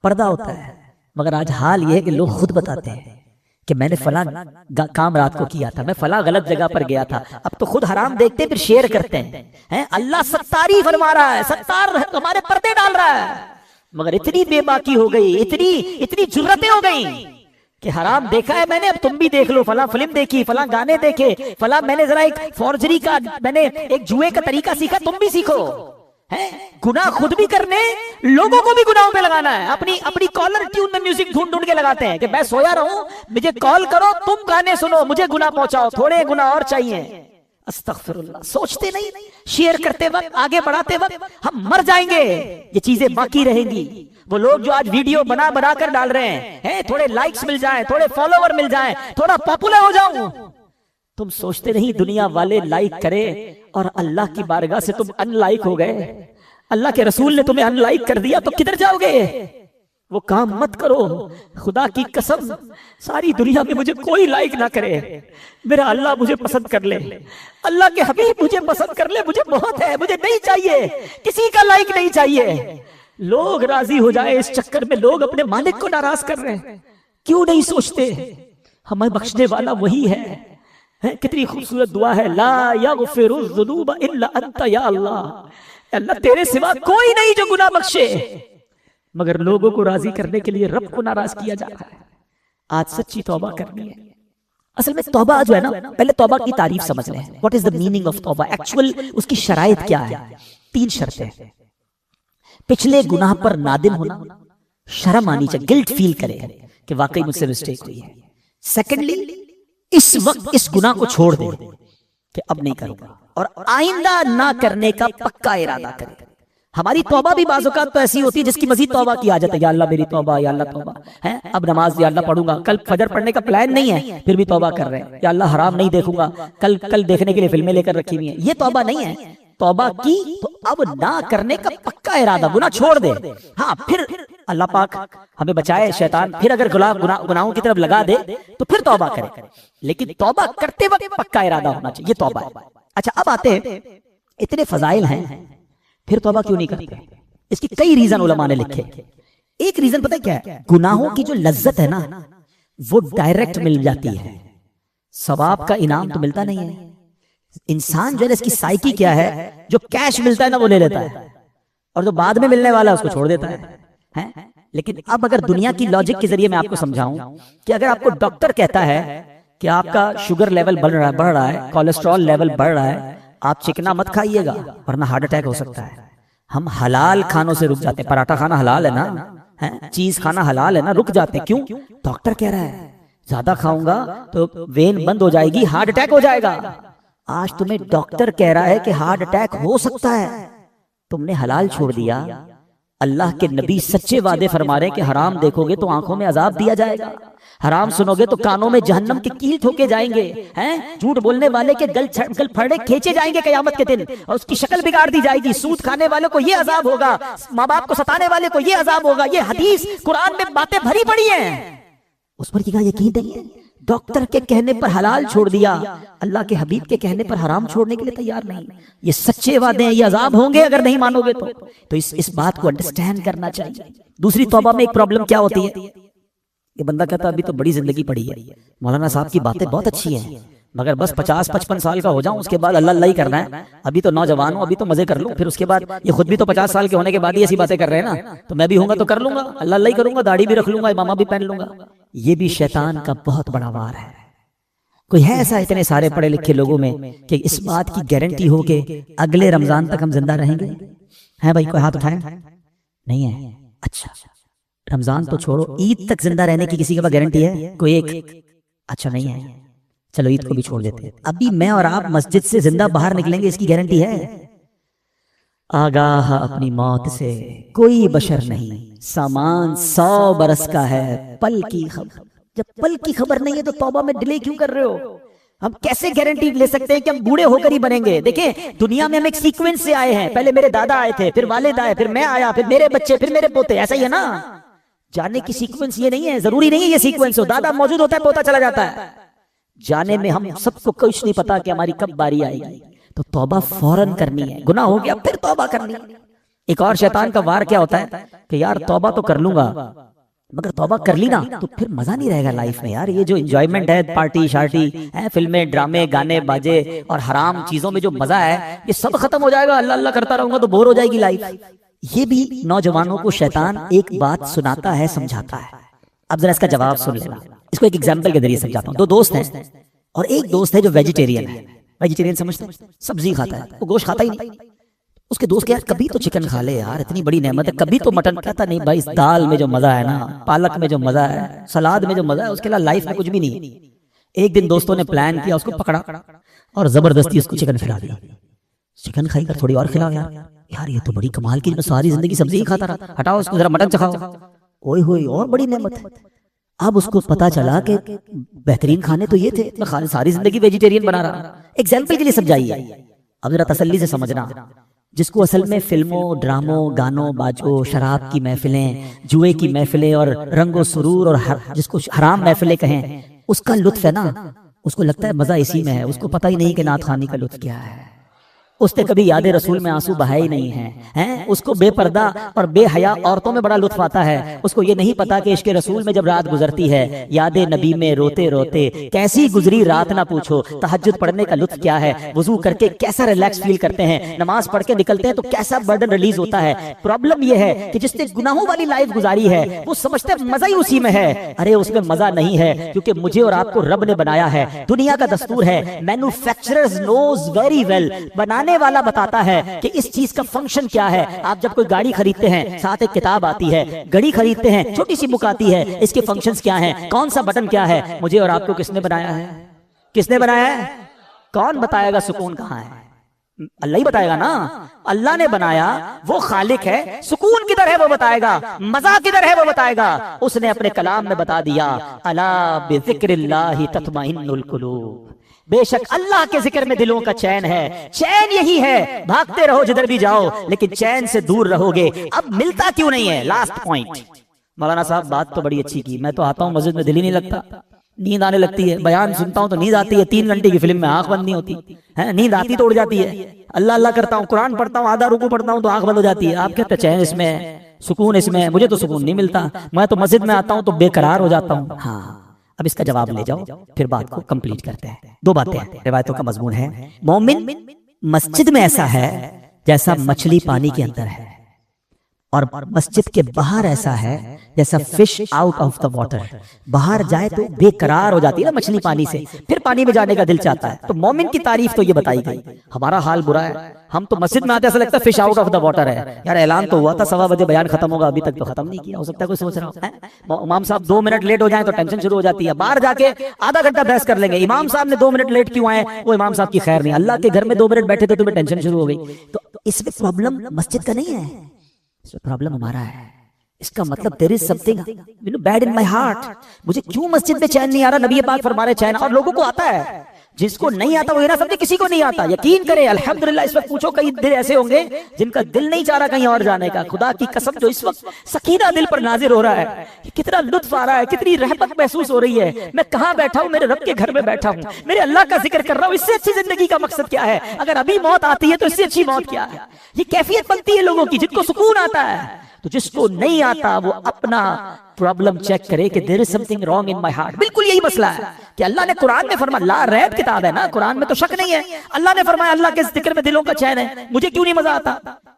پردہ ہوتا ہے. مگر آج حال یہ ہے کہ لوگ خود بتاتے ہیں کہ میں نے فلاں کام رات کو کیا تھا، میں فلاں غلط جگہ پر گیا تھا. اب تو خود حرام دیکھتے پھر شیئر کرتے ہیں. اللہ ستاری فرما رہا ہے، ستار ہمارے پردے ڈال رہا ہے. مگر اتنی بے باکی ہو گئی، اتنی جرتیں ہو گئی کہ حرام دیکھا ہے میں نے، اب تم بھی دیکھ لو. فلاں فلم دیکھی، فلاں گانے دیکھے، فلاں میں نے ذرا ایک فورجری کا، میں نے ایک جوئے کا طریقہ سیکھا، تم بھی سیکھو. گناہ خود بھی کرنے، لوگوں کو بھی گناہوں پہ لگانا ہے. اپنی کالر ٹیون میں میوزک ڈھونڈ کے لگاتے ہیں کہ میں سویا رہوں، مجھے کال کرو، تم گانے سنو، مجھے گناہ پہنچاؤ، تھوڑے گناہ اور چاہیے. استغفر اللہ. سوچتے نہیں، شیئر کرتے وقت، آگے بڑھاتے وقت ہم مر جائیں گے، یہ چیزیں باقی رہیں گی. وہ لوگ جو آج ویڈیو بنا کر ڈال رہے ہیں، تھوڑے لائکس مل جائیں، تھوڑے فالوور مل جائیں، تھوڑا پاپولر ہو جاؤں. تم سوچتے نہیں دنیا والے لائک کرے اور اللہ کی بارگاہ سے تم ان لائک ہو گئے. اللہ کے رسول نے تمہیں ان لائک کر دیا تو کدھر جاؤ گے؟ وہ کام مت کرو. خدا کی قسم ساری دنیا میں مجھے کوئی لائک نہ کرے، میرا اللہ مجھے پسند کر لے، اللہ کے حبیب مجھے پسند کر لے، مجھے بہت ہے، مجھے نہیں چاہیے کسی کا لائک نہیں چاہیے. لوگ راضی ہو جائے اس چکر میں لوگ اپنے مالک کو ناراض کر رہے ہیں. کیوں نہیں سوچتے ہمیں بخشنے والا وہی ہے. کتنی خوبصورت دعا ہے، لا یغفر الذنوب الا انت یا اللہ. اللہ تیرے سوا کوئی نہیں جو گناہ بخشے. مگر لوگوں کو راضی کرنے کے لیے رب کو ناراض کیا جا رہا ہے. آج سچی توبہ کرنی ہے. اصل میں توبہ جو ہے نا، پہلے توبہ کی تعریف سمجھ لیں. What is the meaning of توبہ؟ ایکچوئل اس کی شرائط کیا ہے؟ 3 شرطیں. پچھلے گناہ پر نادم ہونا، شرم آنی چاہیے، گلٹ فیل کرے کہ واقعی مجھ سے مسٹیک ہوئی ہے. سیکنڈلی اس وقت اس گناہ کو چھوڑ دے کہ اب نہیں کروں گا، اور آئندہ نہ کرنے کا پکا ارادہ کرے. ہماری توبہ بھی بعض اوقات تو ایسی ہوتی ہے جس کی مزید توبہ کی عادت ہے. یا اللہ میری توبہ، یا اللہ توبہ ہے، اب نماز یا اللہ پڑھوں گا، کل فجر پڑھنے کا پلان نہیں ہے پھر بھی توبہ کر رہے ہیں. یا اللہ حرام نہیں دیکھوں گا، کل دیکھنے کے لیے فلمیں لے کر رکھی ہوئی ہیں. یہ توبہ نہیں ہے. توبہ کی تو اب نہ کرنے کا پکا ارادہ، گناہ چھوڑ دے. ہاں پھر اللہ پاک ہمیں بچائے شیطان، پھر اگر گناہوں کی طرف لگا دے تو پھر توبہ کرے. لیکن توبہ کرتے وقت پکا ارادہ ہونا چاہیے، یہ توبہ ہے. اچھا اب آتے ہیں، اتنے فضائل ہیں پھر توبہ کیوں نہیں کرتے؟ اس کی کئی ریزن علماء نے لکھے. ایک ریزن پتہ کیا ہے؟ گناہوں کی جو لذت ہے نا وہ ڈائریکٹ مل جاتی ہے، ثواب کا انعام تو ملتا نہیں ہے. انسان جو ہے اس کی سائیکی کیا ہے، جو کیش ملتا ہے نا وہ لے لیتا ہے، اور جو بعد میں ملنے والا ہے اس کو چھوڑ دیتا ہے. لیکن اب اگر دنیا کی لاجک کے ذریعے میں آپ کو سمجھاؤں کہ اگر آپ کو ڈاکٹر کہتا ہے کہ آپ کا شوگر لیول بڑھ رہا ہے، کولیسٹرول لیول بڑھ رہا ہے، آپ چکنا مت کھائیے گا ورنہ ہارٹ اٹیک ہو سکتا ہے. ہم حلال کھانوں سے رک جاتے ہیں. پراٹھا کھانا حلال ہے نا، چیز کھانا حلال ہے نا، رک جاتے ہیں. کیوں؟ ڈاکٹر کہہ رہا ہے زیادہ کھاؤں گا تو وین بند ہو جائے گی، ہارٹ اٹیک ہو جائے گا. آج تمہیں ڈاکٹر کہہ رہا ہے کہ ہارٹ اٹیک ہو سکتا ہے، تم نے حلال چھوڑ دیا. اللہ کے نبی سچے وعدے فرما رہے ہیں کہ حرام دیکھو گے تو آنکھوں میں عذاب دیا جائے گا، حرام سنو گے تو کانوں میں جہنم کی کیل ٹھوکے جائیں گے، جھوٹ بولنے والے کے گل پھڑے کھینچے جائیں گے قیامت کے دن، اور اس کی شکل بگاڑ دی جائے گی. سود کھانے والوں کو یہ عذاب ہوگا، ماں باپ کو ستانے والے کو یہ عذاب ہوگا. یہ حدیث قرآن میں باتیں بھری پڑی ہیں، اس پر کیا یقین نہیں ہے؟ ڈاکٹر کے کہنے پر حلال چھوڑ دیا، اللہ کے حبیب کے کہنے پر حرام چھوڑنے کے لیے تیار نہیں. یہ سچے وعدے ہیں، یہ عذاب ہوں گے اگر نہیں مانو گے تو اس بات کو انڈرسٹینڈ کرنا چاہیے. دوسری توبہ میں ایک پرابلم کیا ہوتی ہے؟ یہ بندہ کہتا ابھی تو بڑی زندگی پڑی ہے، مولانا صاحب کی باتیں بہت اچھی ہیں مگر بس 50-55 سال کا ہو جاؤں اس کے بعد اللہ اللہ ہی کرنا ہے. ابھی تو نوجوان ہوں، ابھی تو مزے کر لوں، پھر اس کے بعد یہ خود بھی تو 50 سال کے ہونے کے بعد ہی ایسی باتیں کر رہے ہیں نا، تو میں بھی ہوں گا تو کر لوں گا، اللہ اللہ ہی کروں گا، داڑھی بھی رکھ لوں گا، امامہ بھی پہن لوں گا. یہ بھی شیطان کا بہت بڑا وار ہے. کوئی ہے ایسا اتنے سارے پڑھے لکھے لوگوں میں کہ اس بات کی گارنٹی ہو کہ اگلے رمضان تک ہم زندہ رہیں گے؟ ہے بھائی؟ کوئی ہاتھ اٹھائیں؟ نہیں ہے. اچھا رمضان تو چھوڑو، عید تک زندہ رہنے کی کسی کے پاس گارنٹی ہے؟ کوئی ایک؟ اچھا نہیں ہے، چلو عید کو بھی چھوڑ دیتے ہیں. ابھی میں اور آپ مسجد سے زندہ باہر نکلیں گے اس کی گارنٹی ہے؟ آگاہ اپنی موت سے کوئی بشر نہیں، سامان 100 برس کا ہے، پل کی خبر. جب پل کی خبر نہیں ہے تو توبہ میں ڈیلے کیوں کر رہے ہو؟ ہم کیسے گارنٹی لے سکتے ہیں کہ ہم بوڑھے ہو کر ہی بنیں گے؟ دیکھیں دنیا میں ہم ایک سیکوینس سے آئے ہیں، پہلے میرے دادا آئے تھے، پھر والد آئے، پھر میں آیا، پھر میرے بچے، پھر میرے پوتے. ایسا ہی ہے نا؟ جانے کی سیکوینس یہ نہیں ہے، ضروری نہیں ہے یہ سیکوینس ہو. دادا موجود ہوتا ہے، پوتا چلا جاتا ہے. جانے میں ہم سب کو کچھ نہیں پتا کہ ہماری کب باری آئے گی. تو توبہ فوراً کرنی ہے. گناہ ہو گیا پھر توبہ کرنی ہے. ایک اور شیطان کا وار کیا ہوتا ہے کہ یار توبہ تو کر لوں گا مگر توبہ کر لی نا تو پھر مزہ نہیں رہے گا لائف میں. یار یہ جو انجوائمنٹ ہے، پارٹی شارٹی، فلمیں، ڈرامے، گانے باجے اور حرام چیزوں میں جو مزہ ہے یہ سب ختم ہو جائے گا. اللہ اللہ کرتا رہوں گا تو بور ہو جائے گی لائف. یہ بھی نوجوانوں کو شیطان ایک بات سناتا ہے، سمجھاتا ہے. اب ذرا اس کا جواب سن لینا. اس کو ایک ایگزامپل کے ذریعے سمجھاتا ہوں. 2 دوست ہیں اور ایک دوست ہے جو ویجیٹیرین ہے. ویجیٹیرین سمجھتے ہیں؟ سبزی کھاتا ہے، وہ گوشت کھاتا ہی نہیں. اس کے دوست کہ یار کبھی تو چکن کھا لے یار، اتنی بڑی نعمت ہے، کبھی تو مٹن. کہتا نہیں بھائی، اس دال میں جو مزہ ہے نا، پالک میں جو مزہ ہے، سلاد میں جو مزہ ہے، اس کے علاوہ لائف میں کچھ بھی نہیں. ایک دن دوستوں نے پلان کیا، اس کو پکڑا اور زبردستی اس کو چکن کھلا دیا. چکن کھائی کر تھوڑی اور کھلاؤ یار یہ تو بڑی کمال کی، میں ساری زندگی سبزی ہی کھاتا رہا، ہٹاؤ اس کو ذرا مٹن چکھاؤ. اوئے ہوئے اور بڑی نعمت ہے. اب اس کو پتا چلا کہ بہترین کھانے تو یہ تھے، میں ساری زندگی ویجیٹیرین بنا رہا. ایگزامپل کے لیے سمجھائیے. اب ذرا تسلی سے سمجھنا. جس کو اصل میں فلموں، ڈراموں، گانوں باجوں، شراب کی محفلیں، جوئے کی محفلیں اور رنگ و سرور اور جس کو حرام محفلیں کہیں، اس کا لطف ہے نا، اس کو لگتا ہے مزہ اسی میں ہے. اس کو پتہ ہی نہیں کہ نعت خوانی کا لطف کیا ہے. اس نے کبھی یاد رسول میں آنسو بہائے ہی نہیں ہیں. اس کو بے پردہ اور بے حیا عورتوں میں بڑا لطف آتا ہے. اس کو یہ نہیں پتا کہ عشق رسول میں جب رات گزرتی ہے، یاد نبی میں روتے روتے کیسی گزری رات نہ پوچھو. تہجد پڑھنے کا لطف کیا ہے، وضو کر کے کیسا ریلیکس فیل کرتے ہیں، نماز پڑھ کے نکلتے ہیں تو کیسا برڈن ریلیز ہوتا ہے. پرابلم یہ ہے کہ جس نے گناہوں والی لائف گزاری ہے وہ سمجھتا ہے مزہ ہی اسی میں ہے. ارے اس میں مزہ نہیں ہے، کیونکہ مجھے اور آپ کو رب نے بنایا ہے. دنیا کا دستور ہے، مینوفیکچررز نوز ویری ویل، بنانے والا بتاتا ہے کہ اس چیز کا فنکشن کیا ہے. آپ جب کوئی گاڑی خریدتے ہیں ساتھ ایک کتاب آتی ہے، گھڑی خریدتے ہیں چھوٹی سی بک آتی ہے، اس کے فنکشنز کیا ہیں، کون سا بٹن کیا ہے. مجھے اور آپ کو کس نے بنایا ہے؟ کس نے بنایا ہے؟ کون بتائے گا سکون کہاں ہے؟ اللہ ہی بتائے گا نا. اللہ نے بنایا، وہ خالق ہے. سکون کدھر ہے وہ بتائے گا، مزہ کدھر ہے وہ بتائے گا. اس نے اپنے کلام میں بتا دیا، الا بذکر اللہ تطمئن القلوب. بے شک اللہ کے ذکر میں دلوں کا چین ہے. چین یہی ہے، بھاگتے رہو جدھر بھی جاؤ لیکن چین سے دور رہو گے. اب ملتا کیوں نہیں ہے؟ Last point. مولانا صاحب بات تو بڑی اچھی کی، میں تو آتا ہوں مسجد میں دل ہی نہیں لگتا، نیند آنے لگتی ہے. بیان سنتا ہوں تو نیند آتی ہے. 3 گھنٹے کی فلم میں آنکھ بند نہیں ہوتی ہے، نیند آتی تو اڑ جاتی ہے. اللہ اللہ کرتا ہوں، قرآن پڑھتا ہوں، آدھا رکوع پڑھتا ہوں تو آنکھ بند ہو جاتی ہے. آپ کہتے ہیں چین اس میں، سکون اس میں، مجھے تو سکون نہیں ملتا، میں تو مسجد میں آتا ہوں تو بے قرار ہو جاتا ہوں. ہاں اب اس کا جواب لے جاؤ، پھر بات کو کمپلیٹ کرتے ہیں. دو باتیں روایتوں کا مضمون ہے. مومن مسجد میں ایسا ہے جیسا مچھلی پانی کے اندر ہے، اور مسجد کے باہر ایسا ہے جیسا fish out of the water. باہر جائے تو بے قرار ہو جاتی ہے نا مچھلی پانی سے، پھر پانی میں جانے کا دل چاہتا ہے. تو مومن کی تعریف تو یہ بتائی گئی. ہمارا حال برا ہے، ہم تو مسجد میں آتے ایسا لگتا ہے fish out of the water ہے. یار اعلان تو ہوا تھا 1:15 بجے بیان ختم ہوگا، ابھی تک تو ختم نہیں کیا. ہو سکتا ہے کوئی سوچ رہا ہو امام صاحب 2 منٹ لیٹ ہو جائیں تو ٹینشن شروع ہو جاتی ہے. باہر جا کے آدھا گھنٹہ بحث کر لیں گے، امام صاحب نے 2 منٹ لیٹ کیوں آئے، وہ امام صاحب کی خیر نہیں. اللہ کے گھر میں 2 منٹ بیٹھے تو تمہیں ٹینشن شروع ہو گئی. تو اس میں پرابلم مسجد کا نہیں ہے، اس میں پرابلم ہمارا ہے. اس کا مطلب there is something bad in my heart. مجھے کیوں مسجد میں چین نہیں آ رہا؟ نبی پاک فرما رہے چین اور لوگوں کو آتا ہے. جس کو نہیں آتا وہ نہ سمجھے کسی کو نہیں آتا. یقین کرے الحمدللہ اس وقت پوچھو کئی دل ایسے ہوں گے جن کا دل نہیں چاہ رہا کہیں اور جانے کا. خدا کی قسم جو اس وقت سکینہ دل پر نازل ہو رہا ہے، کتنا لطف آ رہا ہے، کتنی رحمت محسوس ہو رہی ہے. میں کہاں بیٹھا ہوں؟ میرے رب کے گھر میں بیٹھا ہوں، میرے اللہ کا ذکر کر رہا ہوں. اس سے اچھی زندگی کا مقصد کیا ہے؟ اگر ابھی موت آتی ہے تو اس سے اچھی موت کیا ہے؟ یہ کیفیت بنتی ہے لوگوں کی جن کو سکون آتا ہے. تو جس کو نہیں آتا وہ اپنا پرابلم چیک کرے کہ there is something wrong in my heart. بالکل یہی مسئلہ ہے کہ اللہ نے قرآن میں فرمایا، لا ریب کتاب ہے نا، قرآن میں تو شک نہیں ہے. اللہ نے فرمایا اللہ کے ذکر میں دلوں کا چین ہے، مجھے کیوں نہیں مزہ آتا؟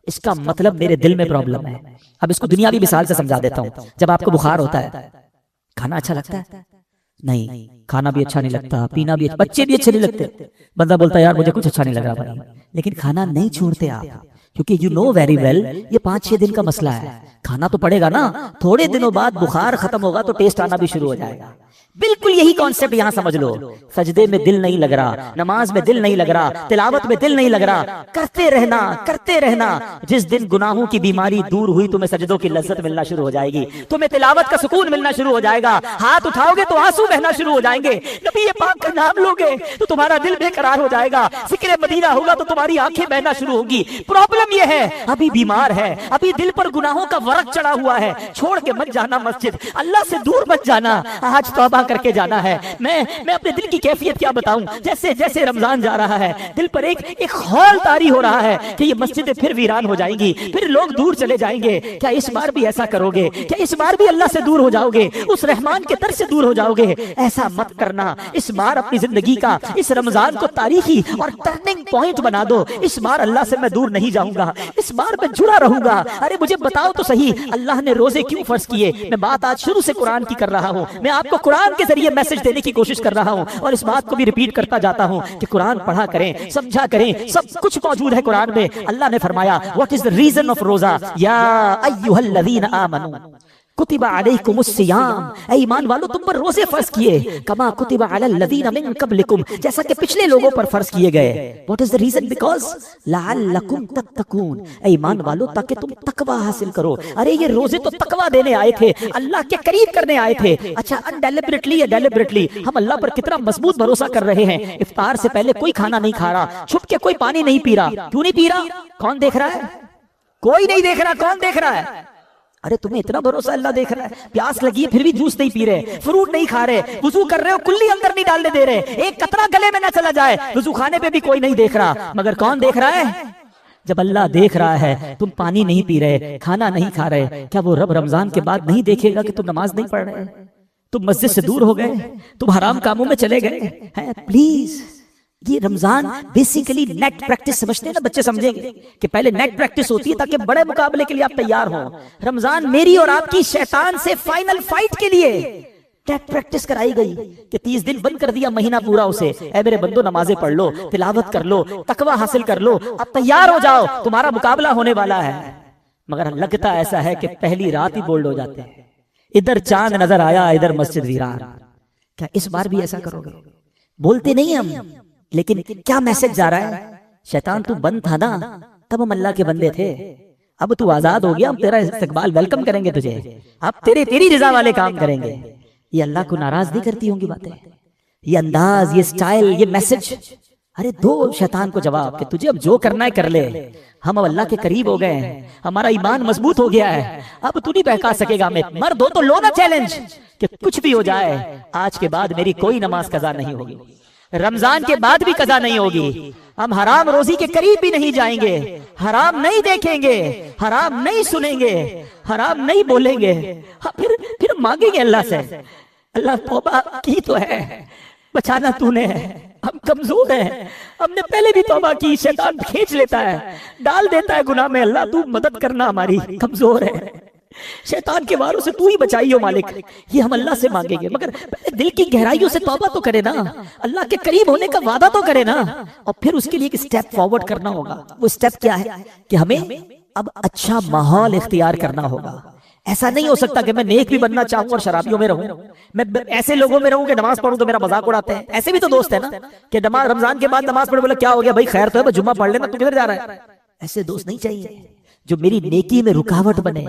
اس کا مطلب میرے دل میں پرابلم ہے. اب اس کو دنیاوی مثال سے سمجھا دیتا ہوں. جب آپ کو بخار ہوتا ہے، کھانا اچھا لگتا ہے؟ نہیں، کھانا بھی اچھا نہیں لگتا، پینا بھی، بچے بھی اچھے نہیں لگتے. بندہ بولتا ہے یار مجھے کچھ اچھا نہیں لگ رہا بھائی، لیکن کھانا نہیں چھوڑتے آپ، کیونکہ you know very well یہ 5-6 دن کا مسئلہ ہے. کھانا تو پڑے گا نا، تھوڑے دنوں بعد بخار ختم ہوگا تو ٹیسٹ آنا بھی شروع ہو جائے گا. بالکل یہی کانسیپٹ یہاں سمجھ لو. سجدے میں دل نہیں لگ رہا، نماز میں دل نہیں لگ رہا، تلاوت میں دل نہیں لگ رہا، کرتے رہنا کرتے رہنا. جس دن گناہوں کی بیماری دور ہوئی تمہیں سجدوں کی لذت ملنا شروع ہو جائے گی، تمہیں تلاوت کا سکون ملنا شروع ہو جائے گا. ہاتھ اٹھاؤ گے تو آنسو بہنا شروع ہو جائیں گے. نبی پاک کا نام لو گے تو تمہارا دل بے قرار ہو جائے گا. ذکر مدینہ ہوگا تو تمہاری آنکھیں بہنا شروع ہوگی. پرابلم یہ ہے ابھی بیمار ہے، ابھی دل پر گناہوں کا ورق چڑھا ہوا ہے. چھوڑ کے مت جانا مسجد، اللہ سے دور مت جانا، آج توبہ کر کے جانا ہے. میں اپنے دل کی کیفیت کیا بتاؤں؟ جیسے جیسے رمضان جا رہا ہے دل پر ایک خول طاری ہو رہا ہے کہ یہ مسجدیں پھر ویران ہو جائیں گی، پھر لوگ دور چلے جائیں گے. کیا اس بار بھی ایسا کرو گے؟ کیا اس بار بھی اللہ سے دور ہو جاؤ گے؟ اس رحمان کے در سے دور ہو جاؤ گے؟ ایسا مت کرنا. اس بار اپنی زندگی کا اس رمضان کو تاریخی اور ٹرننگ پوائنٹ بنا دو. اس بار اللہ سے میں دور نہیں جاؤں گا، اس بار میں جڑا رہوں گا. ارے مجھے بتاؤ تو صحیح، اللہ نے روزے کیوں فرض کیے؟ میں بات آج شروع سے قرآن کی کر رہا ہوں. میں آپ کو قرآن کے ذریعے میسج دینے کی کوشش کر رہا ہوں اور اس بات کو بھی ریپیٹ کرتا جاتا ہوں کہ قرآن پڑھا کریں، سمجھا کریں. سب کچھ موجود ہے قرآن میں. اللہ نے فرمایا what is the reason of روزہ؟ یا ایھا الذین آمنوا کتب علیکم الصیام، اے ایمان والو تم پر روزے فرض کیے، کما کتب علی الذین من قبلکم، جیسا کہ پچھلے لوگوں پر فرض کیے گئے. what is the reason؟ because لعلکم تتقون، اے ایمان والو تاکہ تم تقوی حاصل کرو. ارے یہ روزے تو تقوی دینے آئے تھے، اللہ کے قریب کرنے آئے تھے. اچھا انڈیلیبریٹلی یا ڈیلیبریٹلی ہم اللہ پر کتنا مضبوط بھروسہ کر رہے ہیں. افطار سے پہلے کوئی کھانا نہیں کھا رہا، چھپ کے کوئی پانی نہیں پی رہا. کیوں نہیں پی رہا؟ کون دیکھ رہا ہے؟ کوئی نہیں دیکھ رہا. کون دیکھ رہا ہے؟ ارے تمہیں اتنا بھروسہ اللہ دیکھ رہا ہے. پیاس لگی ہے پھر بھی جوس نہیں پی رہے، فروٹ نہیں کھا رہے، وضو کر رہے ہو کلی اندر نہیں ڈالنے دے رہے، ایک قطرہ گلے میں نہ چلا جائے. وضو خانے پہ بھی کوئی نہیں دیکھ رہا، مگر کون دیکھ رہا ہے؟ جب اللہ دیکھ رہا ہے تم پانی نہیں پی رہے، کھانا نہیں کھا رہے، کیا وہ رب رمضان کے بعد نہیں دیکھے گا کہ تم نماز نہیں پڑھ رہے، تم مسجد سے دور ہو گئے، تم حرام کاموں میں چلے گئے ہیں؟ پلیز یہ رمضان بیسیکلی نیٹ پریکٹس سمجھتے ہیں نا بچے، سمجھیں گے کہ پہلے نیٹ پریکٹس ہوتی ہے تاکہ بڑے مقابلے کے لیے آپ تیار ہوں. رمضان میری اور آپ کی شیطان سے فائنل فائٹ کے لیے نیٹ پریکٹس کرائی گئی کہ 30 دن بند کر دیا مہینہ پورا اسے. اے میرے بندو نمازیں پڑھ لو، تلاوت کر لو، تقوی حاصل کر لو، اب تیار ہو جاؤ، تمہارا مقابلہ ہونے والا ہے. مگر لگتا ایسا ہے کہ پہلی رات ہی بولڈ ہو جاتے ہیں. ادھر چاند نظر آیا، ادھر مسجد ویران. کیا اس بار بھی ایسا کرو گے؟ بولتے نہیں ہم، لیکن کیا میسج جا رہا ہے؟ شیطان تو بند تھا نا تب ہم اللہ کے بندے تھے، اب تو آزاد ہو گیا، ہم تیرا استقبال ویلکم کریں گے تجھے، اب تیری رضا والے کام کریں گے. یہ اللہ کو ناراض نہیں کرتی ہوں گی باتیں؟ یہ انداز، یہ سٹائل، یہ میسج. ارے دو شیطان کو جواب کہ تجھے اب جو کرنا ہے کر لے، ہم اب اللہ کے قریب ہو گئے ہیں، ہمارا ایمان مضبوط ہو گیا ہے، اب تو نہیں بہکا سکے گا. میں مرد ہو تو لو نا چیلنج کہ کچھ بھی ہو جائے آج کے بعد میری کوئی نماز قضا نہیں ہوگی، رمضان کے بعد بھی قضا نہیں ہوگی. ہم حرام روزی کے قریب بھی نہیں جائیں گے، حرام نہیں دیکھیں گے، حرام نہیں سنیں گے، حرام نہیں بولیں گے، پھر مانگیں گے اللہ سے، اللہ توبہ کی تو ہے، بچانا تو نے ہے، ہم کمزور ہیں، ہم نے پہلے بھی توبہ کی، شیطان کھینچ لیتا ہے، ڈال دیتا ہے گناہ میں، اللہ تو مدد کرنا، ہماری کمزور ہے، شیطان کے واروں سے تو ہی بچائیو مالک، یہ ہم اللہ سے مانگیں گے، مگر دل کی گہرائیوں سے توبہ تو کرے نا، اللہ کے قریب ہونے کا وعدہ تو کرے نا، اور پھر اس کے لیے ایک سٹیپ فارورڈ کرنا ہوگا۔ وہ سٹیپ کیا ہے کہ ہمیں اب اچھا ماحول اختیار کرنا ہوگا۔ ایسا نہیں ہو سکتا کہ میں نیک بھی بننا چاہوں اور شرابیوں میں رہوں، میں ایسے لوگوں میں رہوں کہ نماز پڑھوں تو میرا مذاق اڑاتے ہیں، ایسے بھی تو دوست ہیں نا کہ رمضان کے بعد نماز پڑھے، بولا کیا ہو گیا بھائی، خیر تو ہے، بس جمعہ پڑھ لینا، تو کدھر جا رہا ہے؟ ایسے دوست نہیں چاہیے جو میری نیکی میں رکاوٹ بنے۔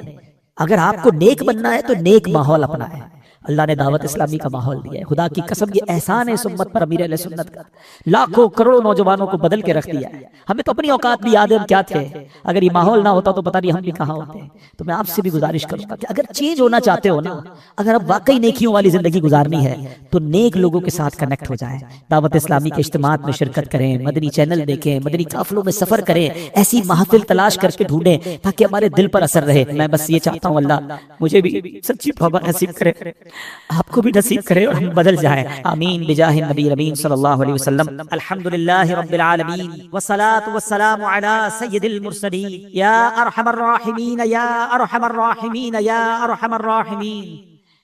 اگر آپ کو نیک بننا ہے تو نیک ماحول اپنا ہے۔ اللہ نے دعوت اسلامی کا ماحول دیا ہے، خدا کی قسم یہ احسان ہے اس امت پر، امیر اہل سنت کا، لاکھوں کروڑوں نوجوانوں کو بدل کے رکھ دیا ہے۔ ہمیں تو اپنی اوقات بھی یاد ہے ہم کیا تھے، اگر یہ ماحول نہ ہوتا تو پتہ نہیں ہم بھی کہاں ہوتے۔ تو میں آپ سے بھی گزارش کروں گا کہ اگر چینج ہونا چاہتے ہو نا، اگر اب واقعی نیکیوں والی زندگی گزارنی ہے تو نیک لوگوں کے ساتھ کنیکٹ ہو جائیں، دعوت اسلامی کے اجتماعات میں شرکت کریں، مدنی چینل دیکھیں، مدنی قافلوں میں سفر کریں، ایسی محافل تلاش کر کے ڈھونڈیں تاکہ ہمارے دل پر اثر رہے۔ میں بس یہ چاہتا ہوں اللہ مجھے بھی سچی توبہ نصیب کرے، آپ کو بھی نصیب کرے اور ہم بدل جائیں، آمین بجاہ النبی امین صلی اللہ علیہ وسلم۔ الحمدللہ رب العالمین والصلاة والسلام علی سید المرسلین، یا ارحم الراحمین یا ارحم الراحمین یا ارحم الراحمین،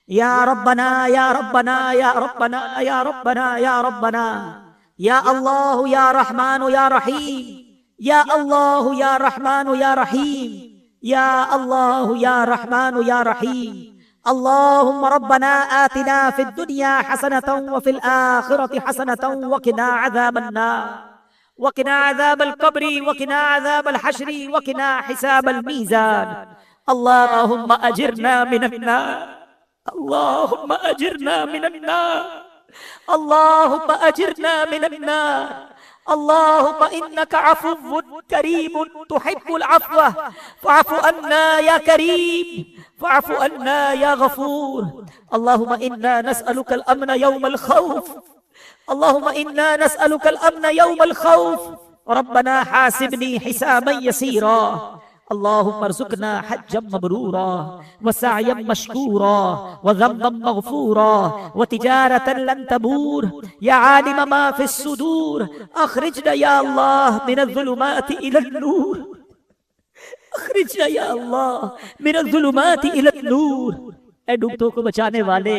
یا ربنا یا ربنا یا ربنا یا ربنا یا ربنا، یا اللہ یا رحمان یا رحیم، یا اللہ یا رحمان یا رحیم، یا اللہ یا رحمان یا رحیم۔ اللهم ربنا آتنا في الدنيا حسنة وفي الآخرة حسنة وقنا عذاب النار، وقنا عذاب القبر، وقنا عذاب الحشر، وقنا حساب الميزان۔ اللهم أجرنا من النار، اللهم أجرنا من النار، اللهم أجرنا من النار، اللهم إنك عفو كريم تحب العفو فاعف عنا يا كريم، فاعف عنا يا غفور۔ اللهم إنا نسألك الأمن يوم الخوف، اللهم إنا نسألك الأمن يوم الخوف، ربنا حاسبني حسابا يسيرا، اللهم ارزقنا حجا مبرورا وسعيا مشكورا وذنبا مغفورا وتجارة لن تبور، يا عالم ما في الصدور اخرجنا يا الله من الظلمات إلى النور، اخرجنا یا اللہ من الظلمات الى النور۔ اے ڈوبتوں کو بچانے والے،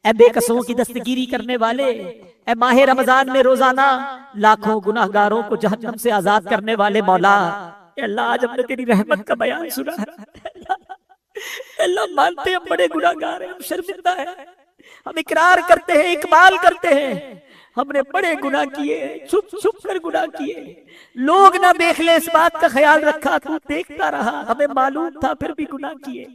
اے بے قصوں کی دستگیری کرنے والے، اے ماہ رمضان میں روزانہ لاکھوں گناہگاروں کو جہنم سے آزاد کرنے والے مولا، اے اللہ آج ہم نے تیری رحمت کا بیان سنا ہے، اے اللہ مانتے ہم بڑے گناہگار ہیں، ہم شرمندہ ہیں، ہم اقرار کرتے ہیں، اقبال کرتے ہیں، ہم نے بڑے گناہ کیے، چھپ چھپ کر گناہ کیے، لوگ نہ دیکھ لیں اس بات کا خیال رکھا، تو دیکھتا رہا، ہمیں معلوم تھا پھر بھی گناہ کیے۔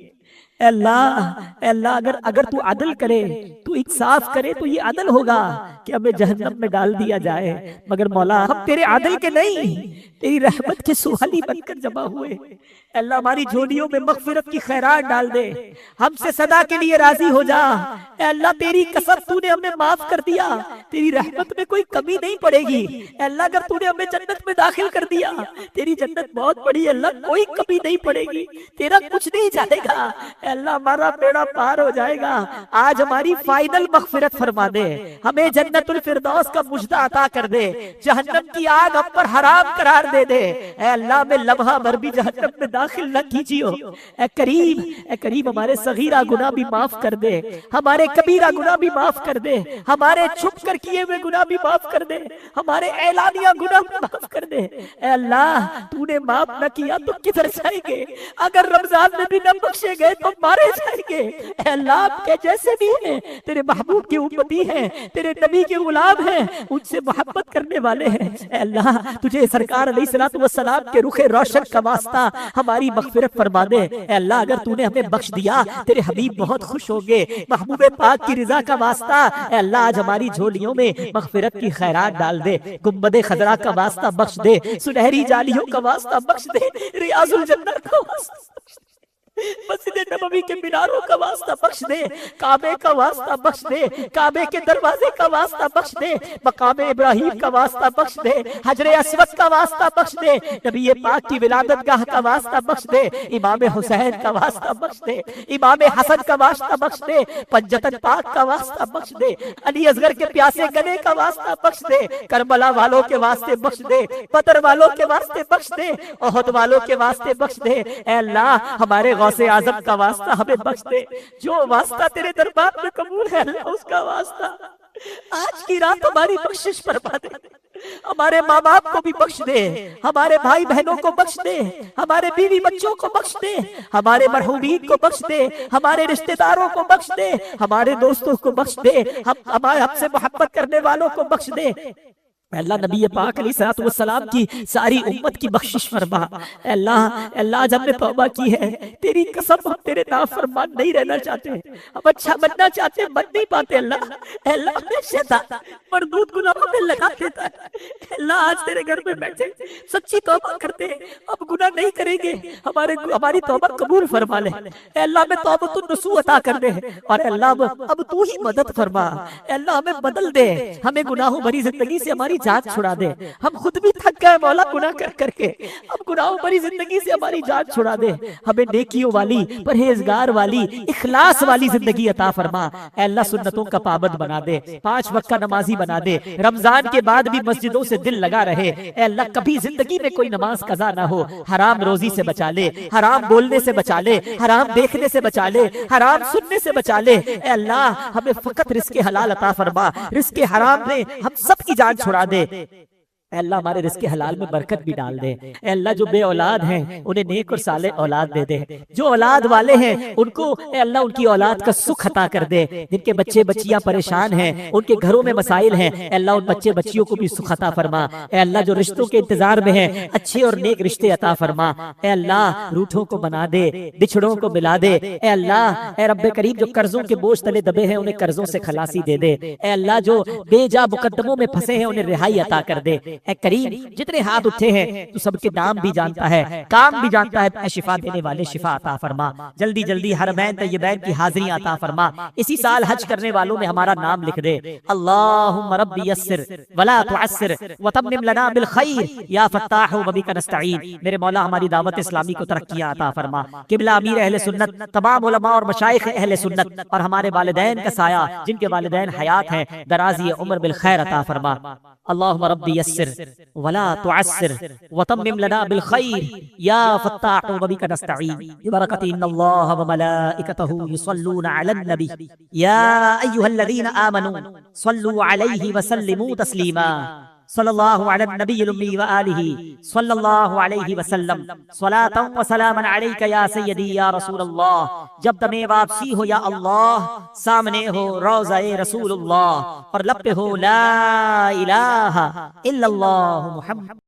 اے اللہ اگر تو عدل کرے، تو انصاف کرے تو یہ عدل ہوگا کہ ہمیں جہنم میں ڈال دیا جائے، مگر مولا ہم تیرے عدل کے نہیں، تیری رحمت کے سوالی بن کر جمع ہوئے۔ اے اللہ ہماری جھولیوں میں مغفرت کی خیرات ڈال دے، ہم سے صدا کے لیے راضی ہو جا۔ اے اللہ تیری قسم تو نے ہمیں معاف کر دیا، تیری رحمت میں کوئی کمی نہیں پڑے گی۔ اے اللہ اگر تو نے ہمیں جنت میں داخل کر دیا، تیری جنت بہت بڑی ہے اللہ، کوئی کمی نہیں پڑے گی، تیرا کچھ نہیں جائے گا۔ اے اللہ ہمارا بیڑا پار ہو جائے گا، آج ہماری فائنل مغفرت فرما دے، ہمیں جنت الفردوس کا مجدہ عطا کر دے، جہنم کی آگ ہم پر حرام قرار دے دے۔ اے اللہ میں لمحہ بھر بھی جہنم میں داخل نہ کیجیو۔ اے کریم ہمارے صغیرہ گناہ بھی معاف کر دے، ہمارے کبیرہ گناہ بھی معاف کر دے، ہمارے چھپ کر کیے ہوئے گناہ بھی معاف کر دے، ہمارے اعلانیہ گناہ بھی معاف کر دے۔ اے اللہ تو نے معاف نہ کیا تو کدھر جائیں گے؟ اگر رمضان میں بھی نہ بخشے گئے تو مارے جائیں گے۔ اے اللہ آپ کے جیسے بھی ہیں، تیرے محبوب کے امتی ہیں، تیرے نبی کے غلام ہیں، ان سے محبت کرنے والے ہیں۔ اے اللہ تجھے سرکار علیہ الصلوۃ والسلام کے رخ روشن کا واسطہ ہماری مغفرت فرما دے۔ اے اللہ اگر تو نے ہمیں بخش دیا، تیرے حبیب بہت خوش ہوں گے، محبوب پاک کی رضا کا واسطہ اے اللہ آج ہماری جھولیوں میں مغفرت کی خیرات ڈال دے، گنبد خضرا کا واسطہ بخش دے، سنہری جالیوں کا واسطہ بخش دے، ریاض الجنہ کا واسطہ بخش دے۔ مسجد نبوی کے میناروں کا واسطہ بخش دے، کعبے کا واسطہ بخش دے، کعبے کے دروازے کا واسطہ بخش دے، مقام ابراہیم کا واسطہ بخش دے، حجر اسود کا واسطہ بخش دے، نبی پاک کی ولادت گاہ کا واسطہ بخش دے، امام حسین کا واسطہ بخش دے، امام حسن کا واسطہ بخش دے، پنجتن پاک کا واسطہ بخش دے، علی اصغر کے پیاسے گلے کا واسطہ بخش دے، کربلا والوں کے واسطے بخش دے، بدر والوں کے واسطے بخش دے، احد والوں کے واسطے بخش دے۔ اے اللہ ہمارے غوث اعظم کا واسطہ ہمیں بخش دے، جو واسطہ تیرے دربار میں قبول ہے اللہ اس کا واسطہ آج کی رات ہماری بخشش فرما دے، ہمارے ماں باپ کو بھی بخش دے، ہمارے بھائی بہنوں کو بخش دے، ہمارے بیوی بچوں کو بخش دے، ہمارے مرحومین کو بخش دے، ہمارے رشتہ داروں کو بخش دے، ہمارے دوستوں کو بخش دے، ہم سے محبت کرنے والوں کو بخش دے۔ اے اللہ نبی پاک علیہ الصلوۃ والسلام کی ساری امت کی بخشش فرما۔ اے اللہ آج ہم نے توبہ کی ہے، تیری قسم ہم تیرے نافرمان نہیں رہنا چاہتے، ہم اچھا بننا چاہتے ہیں، بن نہیں پاتے اللہ۔ اے اللہ ہمیں شیطان مردود گناہوں میں لگا دیتا ہے۔ اے اللہ آج تیرے گھر میں بیٹھے سچی توبہ کرتے ہیں، اب گناہ نہیں کریں گے، ہماری توبہ قبول فرما لے۔ اے اللہ ہمیں توبۃ النصوح عطا کر دے، اور اے اللہ اب تو ہی مدد فرما۔ اے اللہ ہمیں بدل دے، ہمیں گناہوں بھری زندگی سے ہماری جان چھڑا دے، ہم خود بھی تھک گئے مولا گناہ کر کے، اب گناہوں بھری زندگی سے ہماری جان چھڑا دے، ہمیں نیکیوں والی، پرہیزگار والی، اخلاص والی زندگی عطا فرما۔ اے اللہ سنتوں کا پابند بنا دے، 5 وقت کا نمازی بنا دے، رمضان کے بعد بھی مسجدوں سے دل لگا رہے۔ اے اللہ کبھی زندگی میں کوئی نماز قضا نہ ہو، حرام روزی سے بچا لے، حرام بولنے سے بچا لے، حرام دیکھنے سے بچا لے، حرام سننے سے بچا لے۔ اے اللہ ہمیں فقط رزق حلال عطا فرما، رزق حرام نے ہم سب کی جان چھڑا دے۔ اے اللہ ہمارے رزق حلال میں برکت بھی ڈال دے۔ اے اللہ جو بے اولاد ہیں انہیں نیک اور صالح اولاد دے دے، جو اولاد والے ہیں ان کو اے اللہ ان کی اولاد کا سکھ عطا کر دے، جن کے بچے بچیاں پریشان ہیں، ان کے گھروں میں مسائل ہیں، اے اللہ ان بچے بچیوں کو بھی سکھ عطا فرما۔ اے اللہ جو رشتوں کے انتظار میں ہیں اچھے اور نیک رشتے عطا فرما۔ اے اللہ روٹھوں کو بنا دے، بچھڑوں کو ملا دے۔ اے اللہ اے رب کریم جو قرضوں کے بوجھ تلے دبے ہیں انہیں قرضوں سے خلاصی دے دے۔ اے اللہ جو بے جا مقدموں میں پھنسے ہیں انہیں رہائی عطا کر دے۔ اے کریم جتنے ہاتھ اٹھے ہیں تو سب کے نام بھی جانتا ہے، کام بھی جانتا ہے، اے شفا دینے والے شفا عطا فرما۔ جلدی جلدی حرمین طیبین کی حاضری عطا فرما، اسی سال حج کرنے والوں میں ہمارا نام لکھ دے۔ اللہم رب یسر ولا تعسر وتمم لنا بالخیر یا فتاح وبک نستعین۔ میرے مولا ہماری دعوت اسلامی کو ترقی عطا فرما، قبلہ امیر اہل سنت، تمام علماء اور مشائخ اہل سنت اور ہمارے والدین کا سایہ جن کے والدین حیات ہیں درازی عمر بالخیر عطا فرما۔ اللہم رب یسر ولا تعسر وتمم لنا بالخیر یا فتاح وبک نستعین ببرکۃ ان اللہ وملائکتہ یصلون علی النبی یا ایھا الذین آمنوا صلوا علیہ وسلموا تسلیما۔ صلی اللہ علی النبی الامی وآلہ صلی اللہ علیہ وسلم صلاۃ و سلام علیک یا سیدی یا رسول اللہ۔ جب دم واپسی ہو یا اللہ، سامنے ہو روضہ رسول اللہ، اور لب پہ ہو لا الہ الا اللہ محمد۔